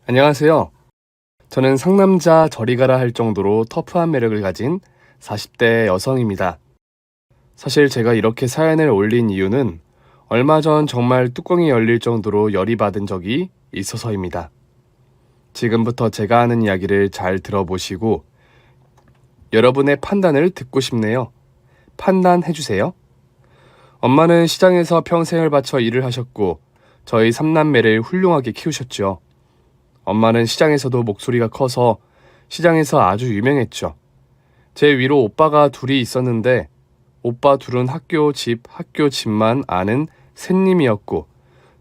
안녕하세요. 저는 상남자 저리 가라 할 정도로 터프한 매력을 가진 40대 여성입니다. 사실 제가 이렇게 사연을 올린 이유는 얼마 전 정말 뚜껑이 열릴 정도로 열이 받은 적이 있어서입니다. 지금부터 제가 하는 이야기를 잘 들어보시고 여러분의 판단을 듣고 싶네요. 판단해주세요. 엄마는 시장에서 평생을 바쳐 일을 하셨고 저희 3남매를 훌륭하게 키우셨죠. 엄마는 시장에서도 목소리가 커서 시장에서 아주 유명했죠. 제 위로 오빠가 둘이 있었는데 오빠 둘은 학교 집만 아는 샌님이었고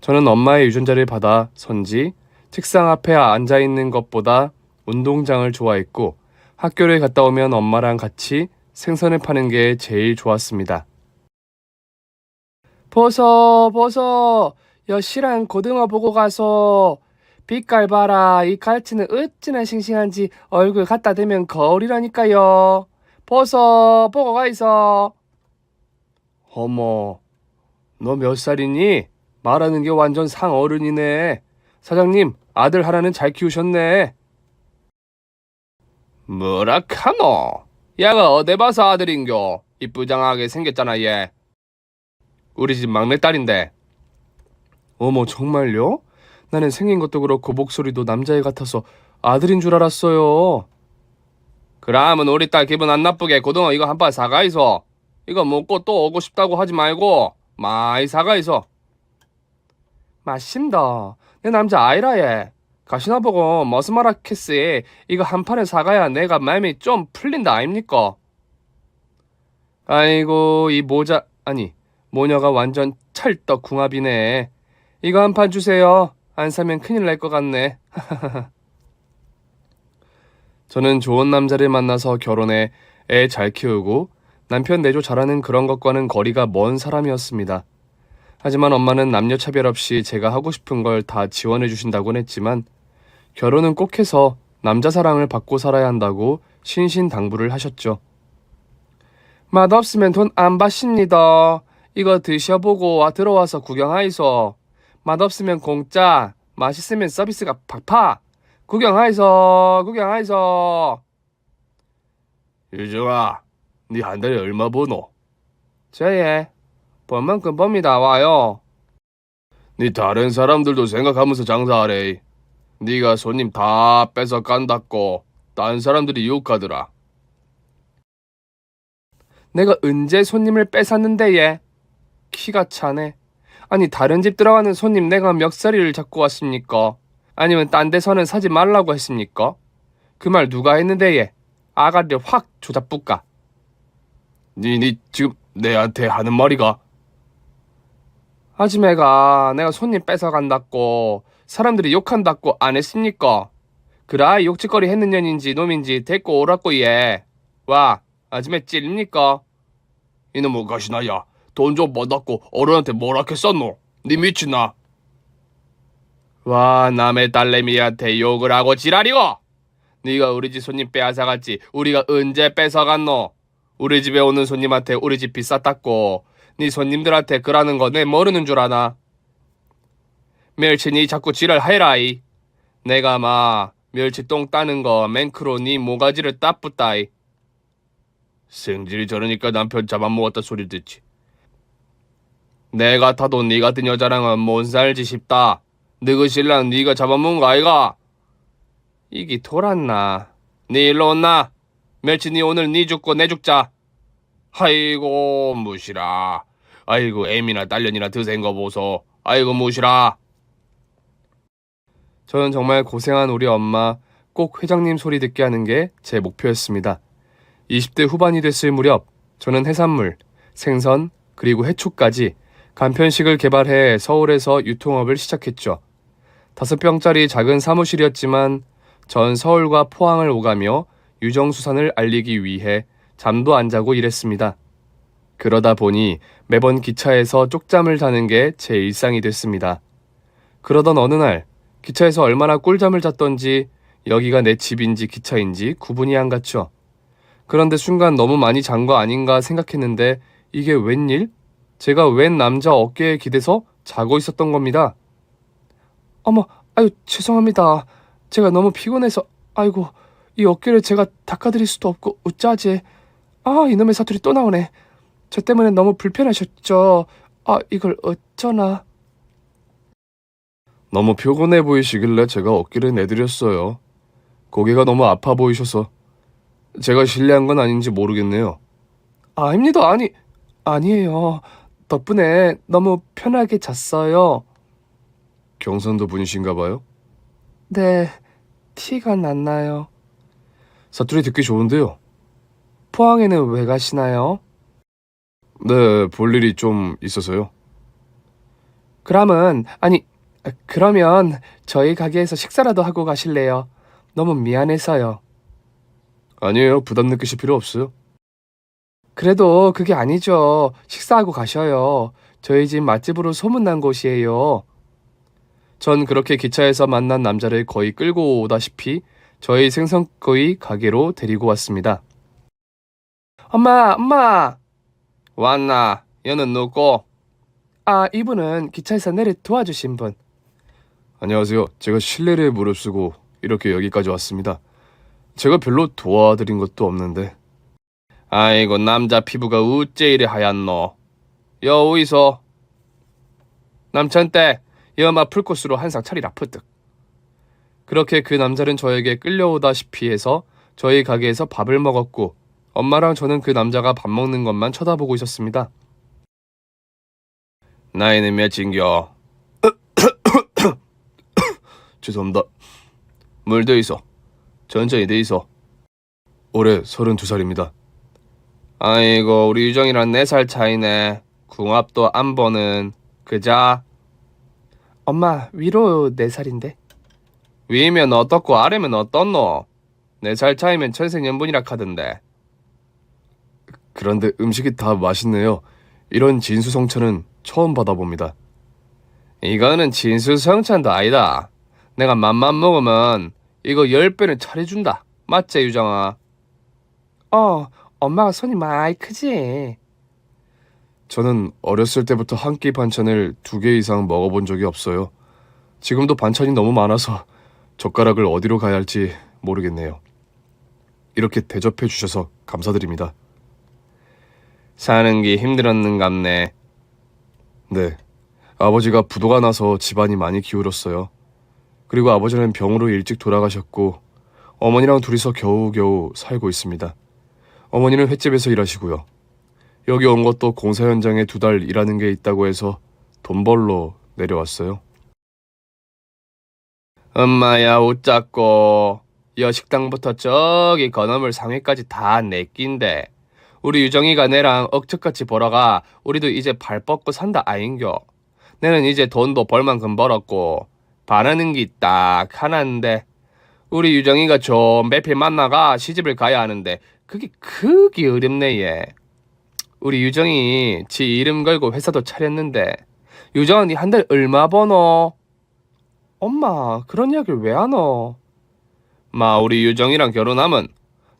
저는 엄마의 유전자를 받아 선지 책상 앞에 앉아있는 것보다 운동장을 좋아했고 학교를 갔다 오면 엄마랑 같이 생선을 파는 게 제일 좋았습니다. 보소 여시랑 고등어 보고 가서 빛깔 봐라. 이 갈치는 어찌나 싱싱한지 얼굴 갖다 대면 거울이라니까요. 보고 가 있어. 어머, 너 몇 살이니? 말하는 게 완전 상어른이네. 사장님, 아들 하나는 잘 키우셨네. 뭐라 카노? 야가 어디 봐서 아들인겨? 이쁘장하게 생겼잖아 얘. 우리 집 막내딸인데. 어머, 정말요? 나는 생긴 것도 그렇고 목소리도 남자애 같아서 아들인 줄 알았어요. 그러면 우리 딸 기분 안 나쁘게 고등어 이거 한 판 사가이소. 이거 먹고 또 오고 싶다고 하지 말고 많이 사가이소. 마심다. 내 남자 아이라 얘. 가시나 보고 머스마라케스에 이거 한 판을 사가야 내가 마음이 좀 풀린다 아닙니까? 아이고 이 모녀가 완전 찰떡궁합이네. 이거 한 판 주세요. 안 사면 큰일 날 것 같네. 저는 좋은 남자를 만나서 결혼해 애 잘 키우고 남편 내조 잘하는 그런 것과는 거리가 먼 사람이었습니다. 하지만 엄마는 남녀 차별 없이 제가 하고 싶은 걸 다 지원해 주신다곤 했지만 결혼은 꼭 해서 남자 사랑을 받고 살아야 한다고 신신당부를 하셨죠. 맛없으면 돈 안 받습니다. 이거 드셔보고 들어와서 구경하이소. 맛없으면 공짜, 맛있으면 서비스가 팍팍. 구경하이소. 유정아, 니 한 달에 얼마 버노? 저예, 번 만큼 법니다. 와요. 니 다른 사람들도 생각하면서 장사하래. 니가 손님 다 뺏어 간다고 딴 사람들이 욕하더라. 내가 언제 손님을 뺏었는데 얘? 키가 차네. 아니 다른 집 들어가는 손님 내가 멱살이를 잡고 왔습니까? 아니면 딴 데서는 사지 말라고 했습니까? 그 말 누가 했는데 얘? 아가리를 확 조잡붙까. 니 지금 내한테 하는 말이가? 아줌매가 내가 손님 뺏어간다고 사람들이 욕한다고 안 했습니까? 그라 욕짓거리 했는 년인지 놈인지 데리고 오라고 얘. 와 아줌매 찔립니까? 이놈의 가시나야. 돈 좀 받았고 어른한테 뭐라 했었노? 니 미친나? 와 남의 딸내미한테 욕을 하고 지랄이고? 네가 우리 집 손님 빼앗아갔지 우리가 언제 뺏어갔노? 우리 집에 오는 손님한테 우리 집 비쌌다고 네 손님들한테 그러는 거 내 모르는 줄 아나? 멸치 니 자꾸 지랄해라이. 내가 멸치 똥 따는 거 맹크로 니 모가지를 따뿌다이. 성질이 저러니까 남편 잡아먹었다 소리 듣지. 내 같아도 니 같은 여자랑은 못 살지 싶다. 너그 신랑 니가 잡아먹은 거 아이가? 이기 돌았나? 니 일로 온나? 멸치 니 오늘 니 죽고 내 죽자. 아이고 무시라. 아이고 애미나 딸년이나 드센 거 보소. 아이고 무시라. 저는 정말 고생한 우리 엄마 꼭 회장님 소리 듣게 하는 게 제 목표였습니다. 20대 후반이 됐을 무렵 저는 해산물, 생선, 그리고 해초까지 간편식을 개발해 서울에서 유통업을 시작했죠. 5평짜리 작은 사무실이었지만 전 서울과 포항을 오가며 유정수산을 알리기 위해 잠도 안 자고 일했습니다. 그러다 보니 매번 기차에서 쪽잠을 자는 게 제 일상이 됐습니다. 그러던 어느 날 기차에서 얼마나 꿀잠을 잤던지 여기가 내 집인지 기차인지 구분이 안 갔죠. 그런데 순간 너무 많이 잔 거 아닌가 생각했는데 이게 웬일? 제가 웬 남자 어깨에 기대서 자고 있었던 겁니다. 어머, 아유 죄송합니다. 제가 너무 피곤해서, 아이고, 이 어깨를 제가 닦아드릴 수도 없고 어쩌지. 아, 이놈의 사투리 또 나오네. 저 때문에 너무 불편하셨죠. 아, 이걸 어쩌나. 너무 피곤해 보이시길래 제가 어깨를 내드렸어요. 고개가 너무 아파 보이셔서 제가 실례한 건 아닌지 모르겠네요. 아닙니다. 아니에요. 덕분에 너무 편하게 잤어요. 경상도 분이신가 봐요? 네, 티가 났나요? 사투리 듣기 좋은데요. 포항에는 왜 가시나요? 네, 볼 일이 좀 있어서요. 그러면 저희 가게에서 식사라도 하고 가실래요? 너무 미안해서요. 아니에요. 부담 느끼실 필요 없어요. 그래도 그게 아니죠. 식사하고 가셔요. 저희 집 맛집으로 소문난 곳이에요. 전 그렇게 기차에서 만난 남자를 거의 끌고 오다시피 저희 생선구이 가게로 데리고 왔습니다. 엄마! 왔나? 여는 누구? 아, 이분은 기차에서 내리 도와주신 분. 안녕하세요. 제가 실례를 무릅쓰고 이렇게 여기까지 왔습니다. 제가 별로 도와드린 것도 없는데. 아이고, 남자 피부가 어째 이리 하얗노? 여우이소. 남천때 여마 풀코스로 한 상 차리라 푸득. 그렇게 그 남자는 저에게 끌려오다시피 해서 저희 가게에서 밥을 먹었고 엄마랑 저는 그 남자가 밥 먹는 것만 쳐다보고 있었습니다. 나이는 몇인겨? 죄송합니다. 물 더 있어. 천천히 더 있어. 올해 32살입니다. 아이고, 우리 유정이랑 4살 차이네. 궁합도 안 보는. 그자? 엄마, 위로 4살인데. 위면 어떻고 아래면 어떻노? 4살 차이면 천생연분이라 카던데. 그런데 음식이 다 맛있네요. 이런 진수성찬은 처음 받아봅니다. 이거는 진수성찬도 아니다. 내가 맘만 먹으면 이거 10배는 차려준다. 맞지, 유정아? 엄마가 손이 많이 크지. 저는 어렸을 때부터 한 끼 반찬을 2개 이상 먹어본 적이 없어요. 지금도 반찬이 너무 많아서 젓가락을 어디로 가야 할지 모르겠네요. 이렇게 대접해 주셔서 감사드립니다. 사는 게 힘들었는갑네. 네, 아버지가 부도가 나서 집안이 많이 기울었어요. 그리고 아버지는 병으로 일찍 돌아가셨고 어머니랑 둘이서 겨우겨우 살고 있습니다. 어머니는 횟집에서 일하시고요. 여기 온 것도 공사 현장에 2달 일하는 게 있다고 해서 돈 벌러 내려왔어요. 엄마야, 웃자고. 여식당부터 저기 건어물 상회까지 다 내 낀데 우리 유정이가 내랑 억척같이 벌어가 우리도 이제 발 뻗고 산다 아인겨. 내는 이제 돈도 벌만큼 벌었고 바라는 게 딱 하나인데 우리 유정이가 좀 매필 만나가 시집을 가야 하는데 그게 크기 어렵네 얘. 우리 유정이 지 이름 걸고 회사도 차렸는데 유정아 니 한 달 얼마 버노? 엄마 그런 이야기를 왜 하노? 마 우리 유정이랑 결혼하면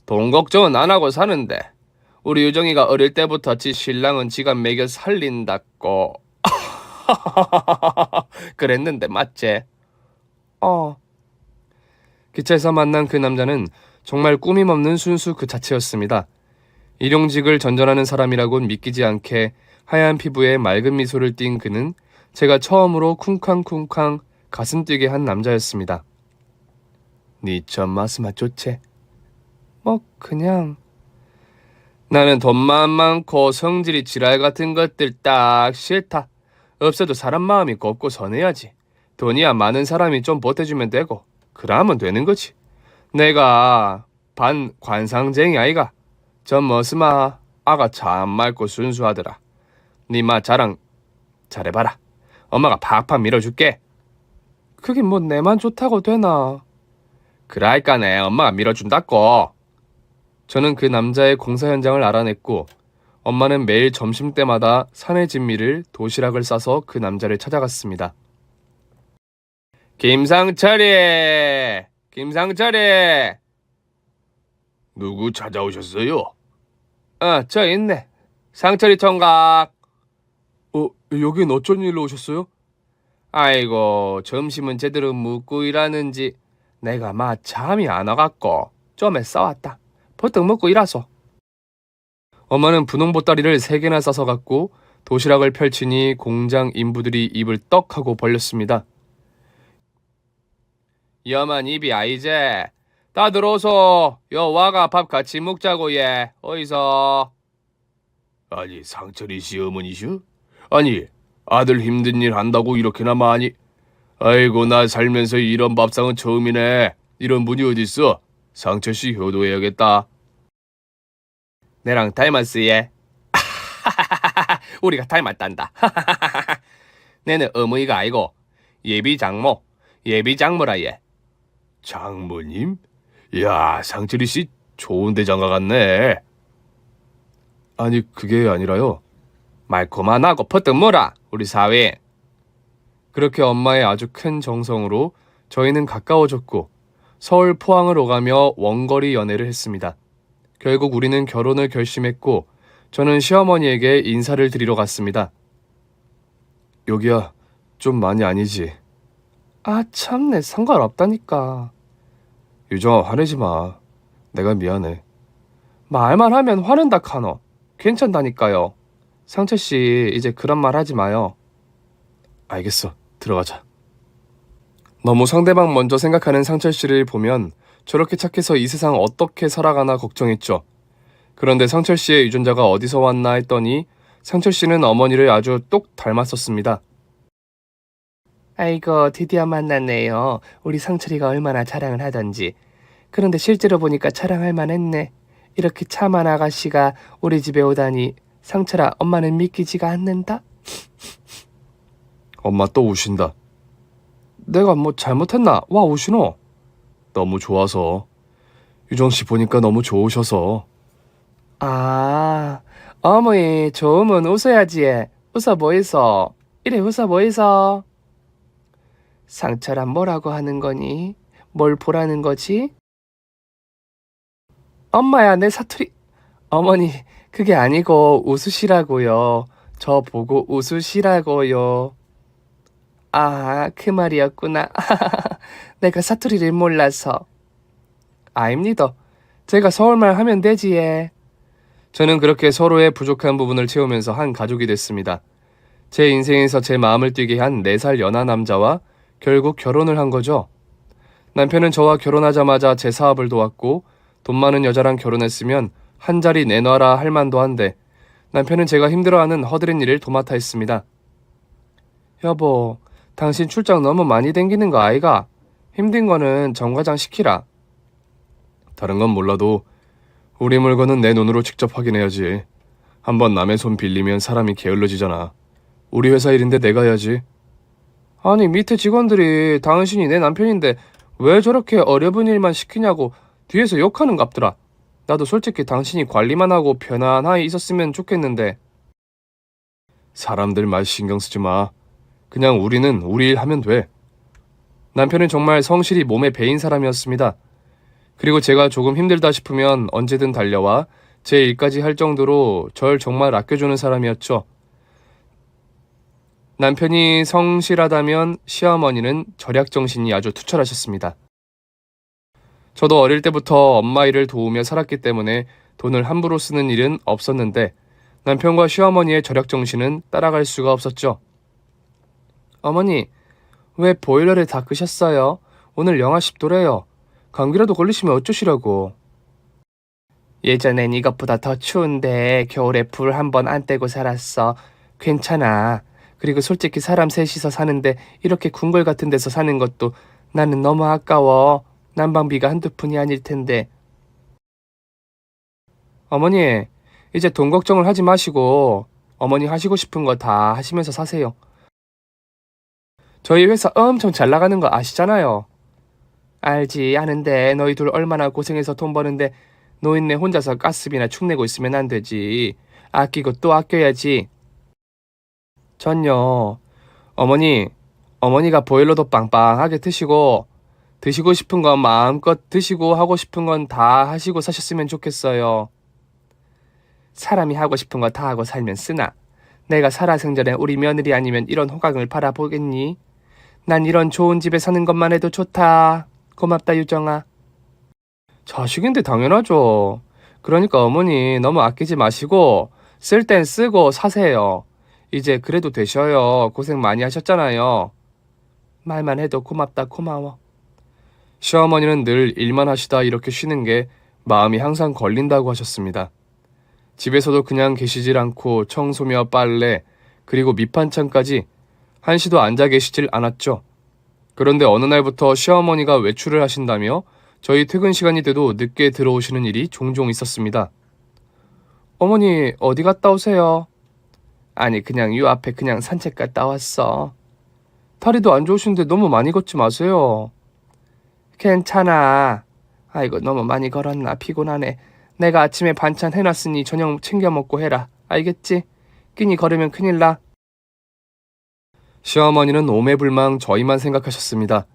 돈 걱정은 안 하고 사는데 우리 유정이가 어릴 때부터 지 신랑은 지가 먹여 살린다고 그랬는데 맞지? 기차에서 만난 그 남자는 정말 꾸밈없는 순수 그 자체였습니다. 일용직을 전전하는 사람이라곤 믿기지 않게 하얀 피부에 맑은 미소를 띤 그는 제가 처음으로 쿵쾅쿵쾅 가슴 뛰게 한 남자였습니다. 니참 마스마 좋체? 그냥... 나는 돈만 많고 성질이 지랄 같은 것들 딱 싫다. 없어도 사람 마음이 곱고 선해야지. 돈이야 많은 사람이 좀 보태주면 되고 그러면 되는 거지. 내가 반 관상쟁이 아이가. 전 머스마 아가 참 맑고 순수하더라. 니마 자랑 잘해봐라. 엄마가 팍팍 밀어줄게. 그게 뭐 내만 좋다고 되나? 그라이까네 엄마가 밀어준다고. 저는 그 남자의 공사 현장을 알아냈고 엄마는 매일 점심때마다 산의 진미를 도시락을 싸서 그 남자를 찾아갔습니다. 김상철이! 누구 찾아오셨어요? 저 있네. 상철이 총각. 여긴 어쩐 일로 오셨어요? 아이고, 점심은 제대로 묵고 일하는지 내가 마 잠이 안 와갖고 좀에 싸웠다. 버떡 먹고 일하소. 엄마는 분홍 보따리를 3개나 싸서 갖고 도시락을 펼치니 공장 인부들이 입을 떡 하고 벌렸습니다. 여만 입이 아이제. 다들 어서 여 와가 밥 같이 먹자고 예. 어이서. 아니 상철이 씨 어머니슈? 아니 아들 힘든 일 한다고 이렇게나 많이. 아이고 나 살면서 이런 밥상은 처음이네. 이런 분이 어딨어. 상철 씨 효도해야겠다. 내랑 닮았어 얘. 우리가 닮았단다. 내는 어머니가 아니고 예비장모. 예비장모라 얘. 장모님? 야 상철이 씨 좋은데 장가 갔네. 아니 그게 아니라요. 말 그만하고 퍼뜩 뭐라 우리 사위. 그렇게 엄마의 아주 큰 정성으로 저희는 가까워졌고 서울 포항을 오가며 원거리 연애를 했습니다. 결국 우리는 결혼을 결심했고 저는 시어머니에게 인사를 드리러 갔습니다. 여기야 좀 많이 아니지? 아 참내 상관없다니까. 유정아 화내지 마. 내가 미안해. 말만 하면 화낸다 카노. 괜찮다니까요. 상철씨 이제 그런 말 하지 마요. 알겠어. 들어가자. 너무 상대방 먼저 생각하는 상철씨를 보면 저렇게 착해서 이 세상 어떻게 살아가나 걱정했죠. 그런데 상철씨의 유전자가 어디서 왔나 했더니 상철씨는 어머니를 아주 똑 닮았었습니다. 아이고 드디어 만났네요. 우리 상철이가 얼마나 자랑을 하던지. 그런데 실제로 보니까 자랑할 만했네. 이렇게 참한 아가씨가 우리 집에 오다니. 상철아 엄마는 믿기지가 않는다. 엄마 또 우신다. 내가 뭐 잘못했나? 와 우시노? 너무 좋아서. 유정씨 보니까 너무 좋으셔서. 아 어머니 좋으면 웃어야지. 웃어 보이소. 이래 웃어 보이소. 상철아 뭐라고 하는 거니? 뭘 보라는 거지? 엄마야 내 사투리. 어머니 그게 아니고 웃으시라고요. 저 보고 웃으시라고요. 아 그 말이었구나. 내가 사투리를 몰라서. 아닙니다. 제가 서울말 하면 되지 예. 저는 그렇게 서로의 부족한 부분을 채우면서 한 가족이 됐습니다. 제 인생에서 제 마음을 뛰게 한 4살 연하 남자와 결국 결혼을 한 거죠. 남편은 저와 결혼하자마자 제 사업을 도왔고 돈 많은 여자랑 결혼했으면 한 자리 내놔라 할 만도 한데 남편은 제가 힘들어하는 허드렛 일을 도맡아 했습니다. 여보, 당신 출장 너무 많이 댕기는 거 아이가? 힘든 거는 정과장 시키라. 다른 건 몰라도 우리 물건은 내 눈으로 직접 확인해야지. 한번 남의 손 빌리면 사람이 게을러지잖아. 우리 회사 일인데 내가 해야지. 아니 밑에 직원들이 당신이 내 남편인데 왜 저렇게 어려운 일만 시키냐고 뒤에서 욕하는 갑더라. 나도 솔직히 당신이 관리만 하고 편안하게 있었으면 좋겠는데. 사람들 말 신경 쓰지 마. 그냥 우리는 우리 일 하면 돼. 남편은 정말 성실히 몸에 배인 사람이었습니다. 그리고 제가 조금 힘들다 싶으면 언제든 달려와 제 일까지 할 정도로 절 정말 아껴주는 사람이었죠. 남편이 성실하다면 시어머니는 절약정신이 아주 투철하셨습니다. 저도 어릴 때부터 엄마 일을 도우며 살았기 때문에 돈을 함부로 쓰는 일은 없었는데 남편과 시어머니의 절약정신은 따라갈 수가 없었죠. 어머니, 왜 보일러를 다 끄셨어요? 오늘 영하 10도래요. 감기라도 걸리시면 어쩌시려고. 예전엔 이것보다 더 추운데 겨울에 불 한 번 안 떼고 살았어. 괜찮아. 그리고 솔직히 사람 셋이서 사는데 이렇게 궁궐 같은 데서 사는 것도 나는 너무 아까워. 난방비가 한두 푼이 아닐 텐데. 어머니, 이제 돈 걱정을 하지 마시고 어머니 하시고 싶은 거 다 하시면서 사세요. 저희 회사 엄청 잘 나가는 거 아시잖아요. 알지, 아는데 너희 둘 얼마나 고생해서 돈 버는데 노인네 혼자서 가스비나 축내고 있으면 안 되지. 아끼고 또 아껴야지. 전요. 어머니가 보일러도 빵빵하게 드시고 드시고 싶은 건 마음껏 드시고 하고 싶은 건 다 하시고 사셨으면 좋겠어요. 사람이 하고 싶은 거 다 하고 살면 쓰나. 내가 살아생전에 우리 며느리 아니면 이런 호강을 바라보겠니? 난 이런 좋은 집에 사는 것만 해도 좋다. 고맙다 유정아. 자식인데 당연하죠. 그러니까 어머니 너무 아끼지 마시고 쓸 땐 쓰고 사세요. 이제 그래도 되셔요. 고생 많이 하셨잖아요. 말만 해도 고맙다 고마워. 시어머니는 늘 일만 하시다 이렇게 쉬는 게 마음이 항상 걸린다고 하셨습니다. 집에서도 그냥 계시질 않고 청소며 빨래 그리고 밑반찬까지 한시도 앉아 계시질 않았죠. 그런데 어느 날부터 시어머니가 외출을 하신다며 저희 퇴근 시간이 돼도 늦게 들어오시는 일이 종종 있었습니다. 어머니 어디 갔다 오세요? 아니 그냥 요 앞에 그냥 산책 갔다 왔어. 다리도 안 좋으신데 너무 많이 걷지 마세요. 괜찮아. 아이고 너무 많이 걸었나 피곤하네. 내가 아침에 반찬 해놨으니 저녁 챙겨 먹고 해라. 알겠지? 끼니 걸으면 큰일 나. 시어머니는 오매불망 저희만 생각하셨습니다.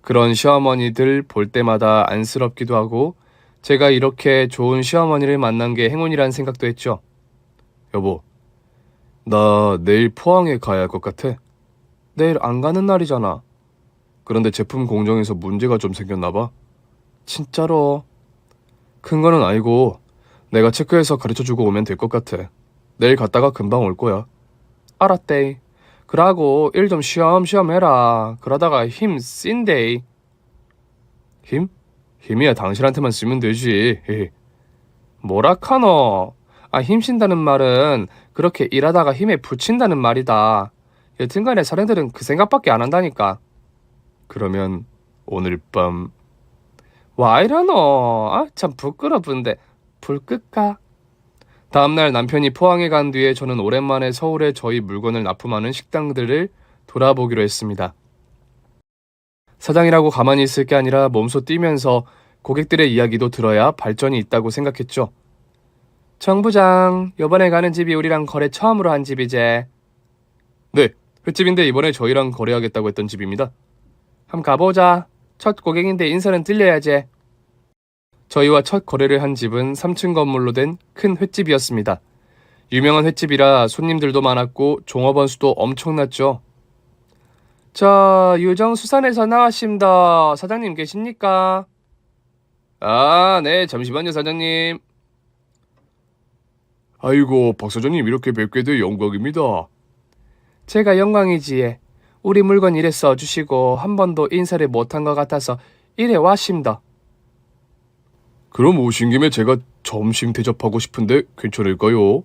그런 시어머니들 볼 때마다 안쓰럽기도 하고 제가 이렇게 좋은 시어머니를 만난 게 행운이란 생각도 했죠. 여보, 나 내일 포항에 가야 할 것 같아. 내일 안 가는 날이잖아. 그런데 제품 공정에서 문제가 좀 생겼나 봐. 진짜로? 큰 거는 아니고 내가 체크해서 가르쳐주고 오면 될 것 같아. 내일 갔다가 금방 올 거야. 알았대. 그러고 일 좀 쉬엄쉬엄 해라. 그러다가 힘 쓴대. 힘? 힘이야 당신한테만 쓰면 되지. 뭐라 카노? 아 힘쓴다는 말은 그렇게 일하다가 힘에 부친다는 말이다. 여튼간에 사람들은 그 생각밖에 안 한다니까. 그러면 오늘 밤 와 이러노? 아 참 부끄러운데 불 끌까? 다음날 남편이 포항에 간 뒤에 저는 오랜만에 서울에 저희 물건을 납품하는 식당들을 돌아보기로 했습니다. 사장이라고 가만히 있을 게 아니라 몸소 뛰면서 고객들의 이야기도 들어야 발전이 있다고 생각했죠. 정 부장, 이번에 가는 집이 우리랑 거래 처음으로 한 집이지? 네, 횟집인데 이번에 저희랑 거래하겠다고 했던 집입니다. 한번 가보자. 첫 고객인데 인사는 들려야지. 저희와 첫 거래를 한 집은 3층 건물로 된 큰 횟집이었습니다. 유명한 횟집이라 손님들도 많았고 종업원 수도 엄청났죠. 저 유정수산에서 나왔습니다. 사장님 계십니까? 아, 네, 잠시만요, 사장님. 아이고, 박 사장님 이렇게 뵙게 돼 영광입니다. 제가 영광이지에. 우리 물건 이래 써주시고 한 번도 인사를 못한 것 같아서 이래 왔습니다. 그럼 오신 김에 제가 점심 대접하고 싶은데 괜찮을까요?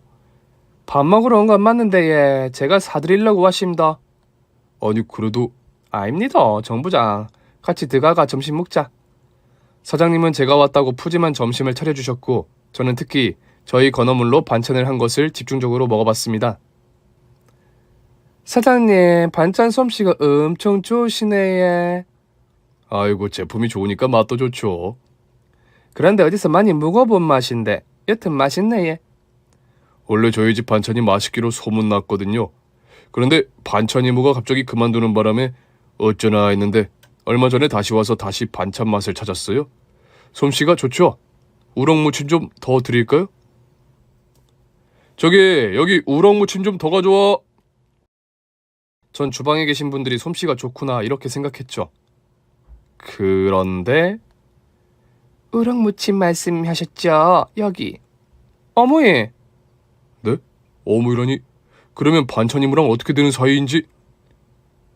밥 먹으러 온 건 맞는데 예, 제가 사드리려고 왔습니다. 아니 그래도 아닙니다, 정 부장. 같이 들어가 점심 먹자. 사장님은 제가 왔다고 푸짐한 점심을 차려주셨고 저는 특히 저희 건어물로 반찬을 한 것을 집중적으로 먹어봤습니다. 사장님 반찬 솜씨가 엄청 좋으시네. 예. 아이고 제품이 좋으니까 맛도 좋죠. 그런데 어디서 많이 묵어본 맛인데 여튼 맛있네. 예. 원래 저희 집 반찬이 맛있기로 소문났거든요. 그런데 반찬 이모가 갑자기 그만두는 바람에 어쩌나 했는데 얼마 전에 다시 와서 다시 반찬 맛을 찾았어요. 솜씨가 좋죠? 우럭무침 좀 더 드릴까요? 저기 여기 우럭무침 좀 더 가져와. 전 주방에 계신 분들이 솜씨가 좋구나 이렇게 생각했죠. 그런데 우럭무침 말씀하셨죠? 여기. 어머니. 네? 어머니라니? 그러면 반찬 이모랑 어떻게 되는 사이인지?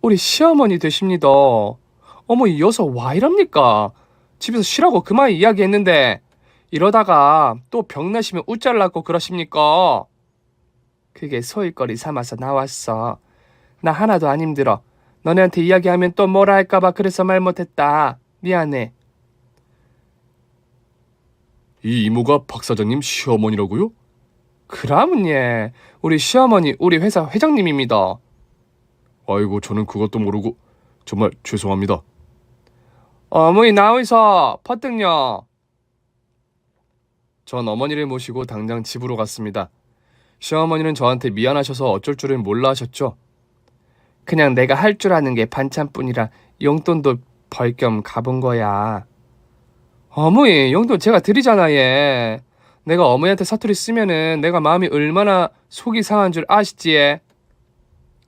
우리 시어머니 되십니다. 어머니 여서 와 이럽니까? 집에서 쉬라고 그만 이야기했는데 이러다가 또 병나시면 웃잘 낳고 그러십니까? 그게 소일거리 삼아서 나왔어. 나 하나도 안 힘들어. 너네한테 이야기하면 또 뭐라 할까봐 그래서 말 못했다. 미안해. 이 이모가 박 사장님 시어머니라고요? 그럼은 예. 우리 시어머니 우리 회사 회장님입니다. 아이고 저는 그것도 모르고 정말 죄송합니다. 어머니 나오이소 퍼뜩요. 전 어머니를 모시고 당장 집으로 갔습니다. 시어머니는 저한테 미안하셔서 어쩔 줄을 몰라 하셨죠. 그냥 내가 할 줄 아는 게 반찬뿐이라 용돈도 벌 겸 가본 거야. 어머니 용돈 제가 드리잖아 예. 내가 어머니한테 사투리 쓰면은 내가 마음이 얼마나 속이 상한 줄 아시지? 예?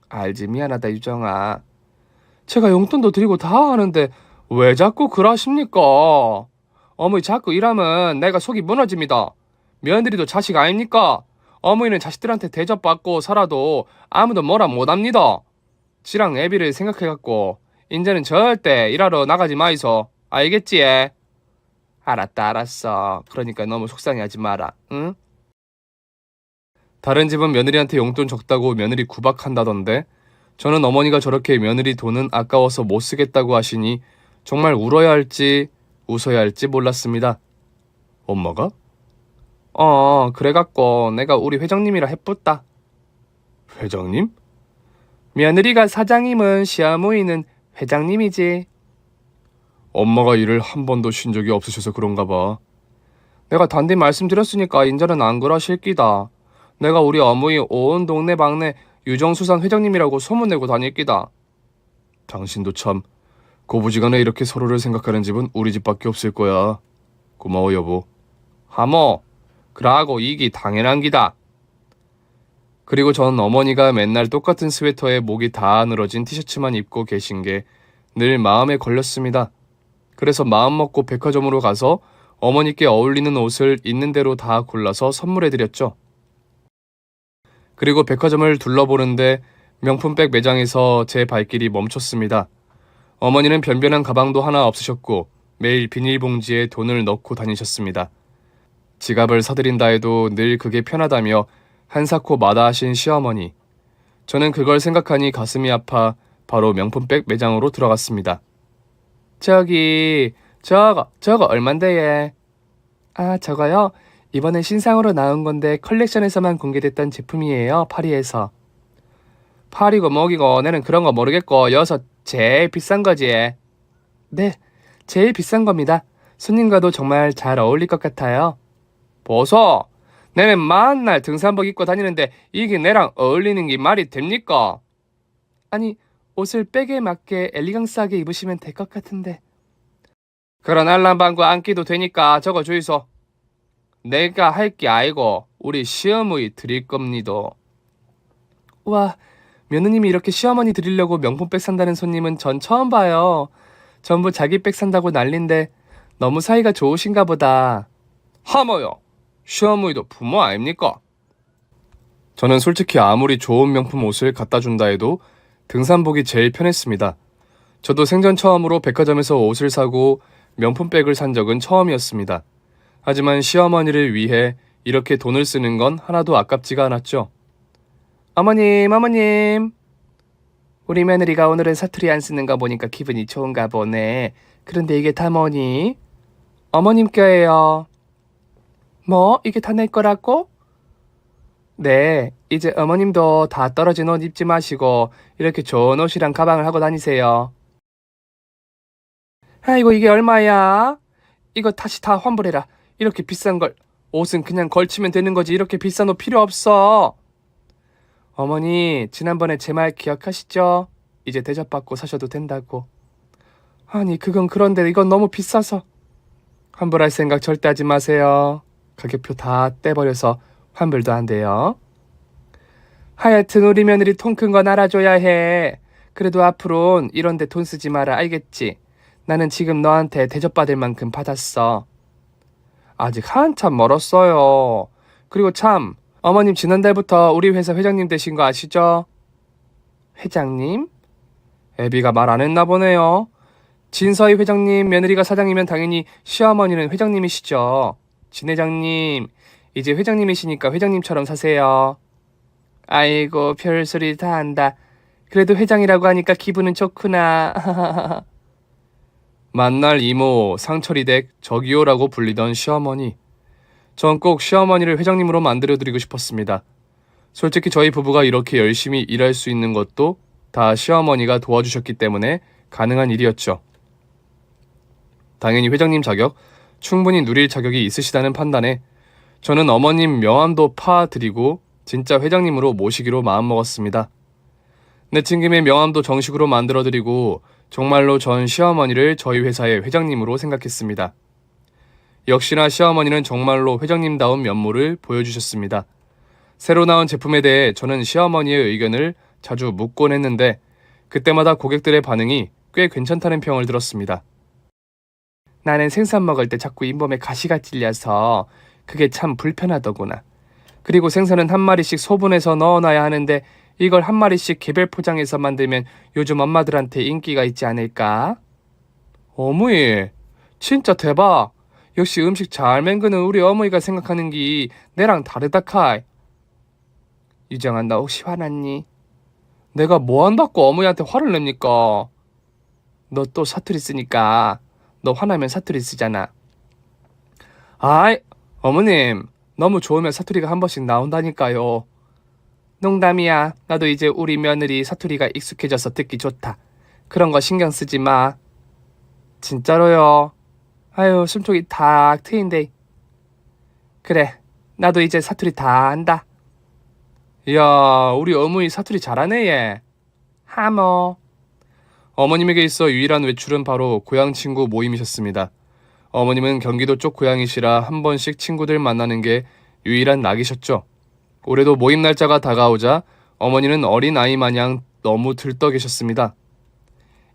알지 미안하다 유정아. 제가 용돈도 드리고 다 하는데 왜 자꾸 그러십니까? 어머니 자꾸 이러면 내가 속이 무너집니다. 며느리도 자식 아닙니까? 어머니는 자식들한테 대접받고 살아도 아무도 뭐라 못합니다. 지랑 애비를 생각해갖고 이제는 절대 일하러 나가지 마이소. 알겠지? 알았다 알았어. 그러니까 너무 속상해하지 마라. 응? 다른 집은 며느리한테 용돈 적다고 며느리 구박한다던데 저는 어머니가 저렇게 며느리 돈은 아까워서 못 쓰겠다고 하시니 정말 울어야 할지 웃어야 할지 몰랐습니다. 엄마가? 그래갖고 내가 우리 회장님이라 해뿌다. 회장님? 며느리가 사장님은 시어머니는 회장님이지. 엄마가 일을 한 번도 쉰 적이 없으셔서 그런가 봐. 내가 단디 말씀드렸으니까 인자는 안 그러실 끼다. 내가 우리 어머니 온 동네 방네 유정수산 회장님이라고 소문내고 다닐 끼다. 당신도 참 고부지간에 이렇게 서로를 생각하는 집은 우리 집밖에 없을 거야. 고마워 여보. 하모, 그러고 이기 당연한 기다. 그리고 전 어머니가 맨날 똑같은 스웨터에 목이 다 늘어진 티셔츠만 입고 계신 게 늘 마음에 걸렸습니다. 그래서 마음먹고 백화점으로 가서 어머니께 어울리는 옷을 있는 대로 다 골라서 선물해드렸죠. 그리고 백화점을 둘러보는데 명품백 매장에서 제 발길이 멈췄습니다. 어머니는 변변한 가방도 하나 없으셨고 매일 비닐봉지에 돈을 넣고 다니셨습니다. 지갑을 사드린다 해도 늘 그게 편하다며 한사코 마다하신 시어머니. 저는 그걸 생각하니 가슴이 아파 바로 명품백 매장으로 들어갔습니다. 저거 얼만데? 저거요? 이번엔 신상으로 나온 건데 컬렉션에서만 공개됐던 제품이에요. 파리에서. 파리고 뭐기고 내는 그런 거 모르겠고 여기서 제일 비싼 거지. 네, 제일 비싼 겁니다. 손님과도 정말 잘 어울릴 것 같아요. 보소, 내는 만날 등산복 입고 다니는데 이게 내랑 어울리는 게 말이 됩니까? 아니, 옷을 백에 맞게 엘리강스하게 입으시면 될 것 같은데. 그런 알람방구 안 끼도 되니까 저거 주이소. 내가 할 게 아니고 우리 시어머니 드릴 겁니다. 와, 며느님이 이렇게 시어머니 드리려고 명품백 산다는 손님은 전 처음 봐요. 전부 자기 백 산다고 난린데 너무 사이가 좋으신가 보다. 하모요, 시어머니도 부모 아닙니까? 저는 솔직히 아무리 좋은 명품 옷을 갖다 준다 해도 등산복이 제일 편했습니다. 저도 생전 처음으로 백화점에서 옷을 사고 명품백을 산 적은 처음이었습니다. 하지만 시어머니를 위해 이렇게 돈을 쓰는 건 하나도 아깝지가 않았죠. 어머님. 우리 며느리가 오늘은 사투리 안 쓰는 거 보니까 기분이 좋은가 보네. 그런데 이게 다 뭐니? 어머님 껴예요. 뭐? 이게 다 내 거라고? 네, 이제 어머님도 다 떨어진 옷 입지 마시고 이렇게 좋은 옷이랑 가방을 하고 다니세요. 아이고 이게 얼마야? 이거 다시 다 환불해라. 이렇게 비싼 걸. 옷은 그냥 걸치면 되는 거지 이렇게 비싼 옷 필요 없어. 어머니 지난번에 제 말 기억하시죠? 이제 대접받고 사셔도 된다고. 아니 그건 그런데 이건 너무 비싸서. 환불할 생각 절대 하지 마세요. 가격표 다 떼버려서 환불도 안 돼요. 하여튼 우리 며느리 통 큰 건 알아줘야 해. 그래도 앞으론 이런 데 돈 쓰지 마라 알겠지? 나는 지금 너한테 대접받을 만큼 받았어. 아직 한참 멀었어요. 그리고 참, 어머님 지난달부터 우리 회사 회장님 되신 거 아시죠? 회장님? 애비가 말 안 했나 보네요. 진서희 회장님 며느리가 사장이면 당연히 시어머니는 회장님이시죠. 진 회장님, 이제 회장님이시니까 회장님처럼 사세요. 아이고 별소리 다 한다. 그래도 회장이라고 하니까 기분은 좋구나. 만날 이모 상철이 댁 저기요라고 불리던 시어머니. 전 꼭 시어머니를 회장님으로 만들어드리고 싶었습니다. 솔직히 저희 부부가 이렇게 열심히 일할 수 있는 것도 다 시어머니가 도와주셨기 때문에 가능한 일이었죠. 당연히 회장님 자격, 충분히 누릴 자격이 있으시다는 판단에 저는 어머님 명함도 파드리고 진짜 회장님으로 모시기로 마음먹었습니다. 내친 김에 명함도 정식으로 만들어드리고 정말로 전 시어머니를 저희 회사의 회장님으로 생각했습니다. 역시나 시어머니는 정말로 회장님다운 면모를 보여주셨습니다. 새로 나온 제품에 대해 저는 시어머니의 의견을 자주 묻곤 했는데 그때마다 고객들의 반응이 꽤 괜찮다는 평을 들었습니다. 나는 생선 먹을 때 자꾸 잇몸에 가시가 찔려서 그게 참 불편하더구나. 그리고 생선은 한 마리씩 소분해서 넣어놔야 하는데 이걸 한 마리씩 개별 포장해서 만들면 요즘 엄마들한테 인기가 있지 않을까? 어머니, 진짜 대박. 역시 음식 잘 맹그는 우리 어머니가 생각하는 게 내랑 다르다 카이. 유정아, 너 혹시 화났니? 내가 뭐 한다고 어머니한테 화를 냅니까? 너 또 사투리 쓰니까 너 화나면 사투리 쓰잖아. 아이, 어머님, 너무 좋으면 사투리가 한 번씩 나온다니까요. 농담이야. 나도 이제 우리 며느리 사투리가 익숙해져서 듣기 좋다. 그런 거 신경 쓰지 마. 진짜로요. 아유, 숨통이 탁 트인데. 그래, 나도 이제 사투리 다 안다. 이야, 우리 어머니 사투리 잘하네 얘. 하모. 어머님에게 있어 유일한 외출은 바로 고향 친구 모임이셨습니다. 어머님은 경기도 쪽 고향이시라 한 번씩 친구들 만나는 게 유일한 낙이셨죠. 올해도 모임 날짜가 다가오자 어머니는 어린 아이 마냥 너무 들떠 계셨습니다.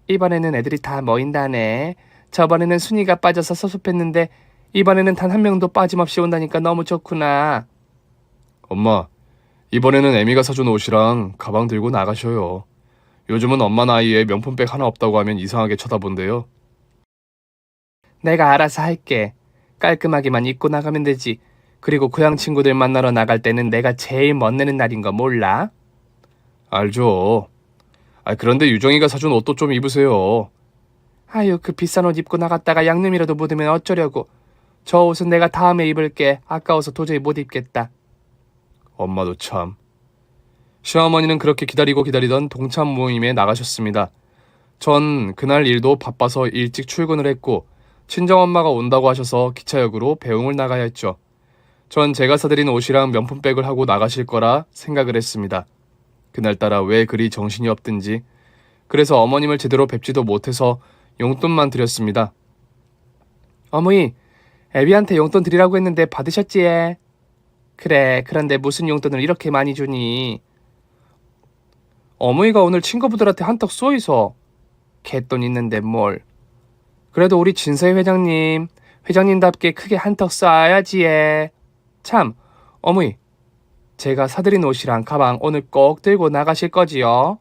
이번에는 애들이 다 모인다네. 저번에는 순이가 빠져서 섭섭했는데 이번에는 단 한 명도 빠짐없이 온다니까 너무 좋구나. 엄마, 이번에는 애미가 사준 옷이랑 가방 들고 나가셔요. 요즘은 엄마 나이에 명품백 하나 없다고 하면 이상하게 쳐다본대요. 내가 알아서 할게. 깔끔하게만 입고 나가면 되지. 그리고 고향 친구들 만나러 나갈 때는 내가 제일 멋내는 날인 거 몰라? 알죠. 그런데 유정이가 사준 옷도 좀 입으세요. 아유, 그 비싼 옷 입고 나갔다가 양념이라도 묻으면 어쩌려고. 저 옷은 내가 다음에 입을게. 아까워서 도저히 못 입겠다. 엄마도 참. 시어머니는 그렇게 기다리고 기다리던 동참 모임에 나가셨습니다. 전 그날 일도 바빠서 일찍 출근을 했고 친정엄마가 온다고 하셔서 기차역으로 배웅을 나가야 했죠. 전 제가 사드린 옷이랑 명품백을 하고 나가실 거라 생각을 했습니다. 그날따라 왜 그리 정신이 없든지 그래서 어머님을 제대로 뵙지도 못해서 용돈만 드렸습니다. 어머니, 애비한테 용돈 드리라고 했는데 받으셨지? 그래, 그런데 무슨 용돈을 이렇게 많이 주니? 어머니가 오늘 친구분들한테 한턱 쏘이소. 개돈 있는데 뭘. 그래도 우리 진서희 회장님답게 크게 한턱 쏴야지. 참, 어머니, 제가 사드린 옷이랑 가방 오늘 꼭 들고 나가실 거지요?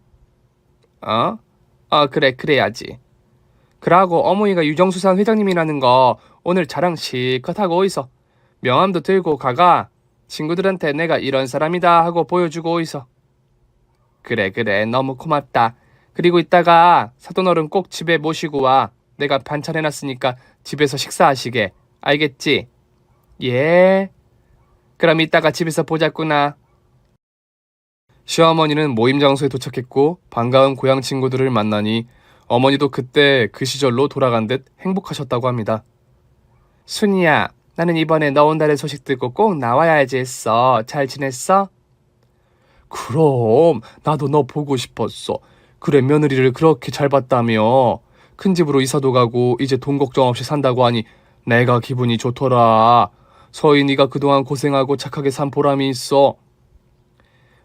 어? 그래, 그래야지. 그러고 어머니가 유정수산 회장님이라는 거 오늘 자랑 실컷 하고 오이소. 명함도 들고 가가 친구들한테 내가 이런 사람이다 하고 보여주고 오이소. 그래, 너무 고맙다. 그리고 이따가 사돈어른 꼭 집에 모시고 와. 내가 반찬 해놨으니까 집에서 식사하시게. 알겠지? 예. 그럼 이따가 집에서 보자꾸나. 시어머니는 모임 장소에 도착했고 반가운 고향 친구들을 만나니 어머니도 그때 그 시절로 돌아간 듯 행복하셨다고 합니다. 순이야, 나는 이번에 너 온다는 소식 듣고 꼭 나와야지 했어. 잘 지냈어? 그럼 나도 너 보고 싶었어. 그래, 며느리를 그렇게 잘 봤다며. 큰 집으로 이사도 가고 이제 돈 걱정 없이 산다고 하니 내가 기분이 좋더라. 서인이가 그동안 고생하고 착하게 산 보람이 있어.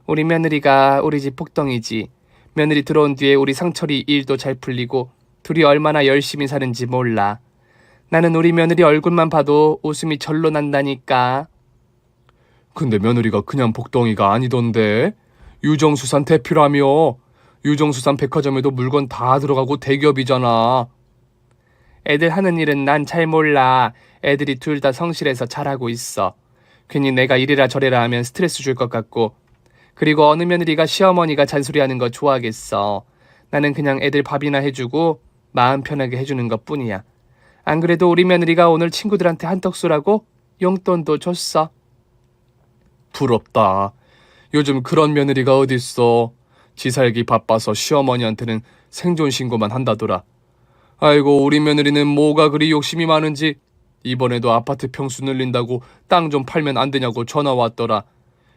우리 며느리가 우리 집 복덩이지. 며느리 들어온 뒤에 우리 상철이 일도 잘 풀리고 둘이 얼마나 열심히 사는지 몰라. 나는 우리 며느리 얼굴만 봐도 웃음이 절로 난다니까. 근데 며느리가 그냥 복덩이가 아니던데. 유정수산 대표라며. 유정수산 백화점에도 물건 다 들어가고 대기업이잖아. 애들 하는 일은 난 잘 몰라. 애들이 둘 다 성실해서 잘하고 있어. 괜히 내가 이래라 저래라 하면 스트레스 줄 것 같고. 그리고 어느 며느리가 시어머니가 잔소리하는 거 좋아하겠어. 나는 그냥 애들 밥이나 해주고 마음 편하게 해주는 것뿐이야. 안 그래도 우리 며느리가 오늘 친구들한테 한턱 쏘라고 용돈도 줬어. 부럽다. 요즘 그런 며느리가 어딨어. 지 살기 바빠서 시어머니한테는 생존 신고만 한다더라. 아이고, 우리 며느리는 뭐가 그리 욕심이 많은지 이번에도 아파트 평수 늘린다고 땅 좀 팔면 안 되냐고 전화 왔더라.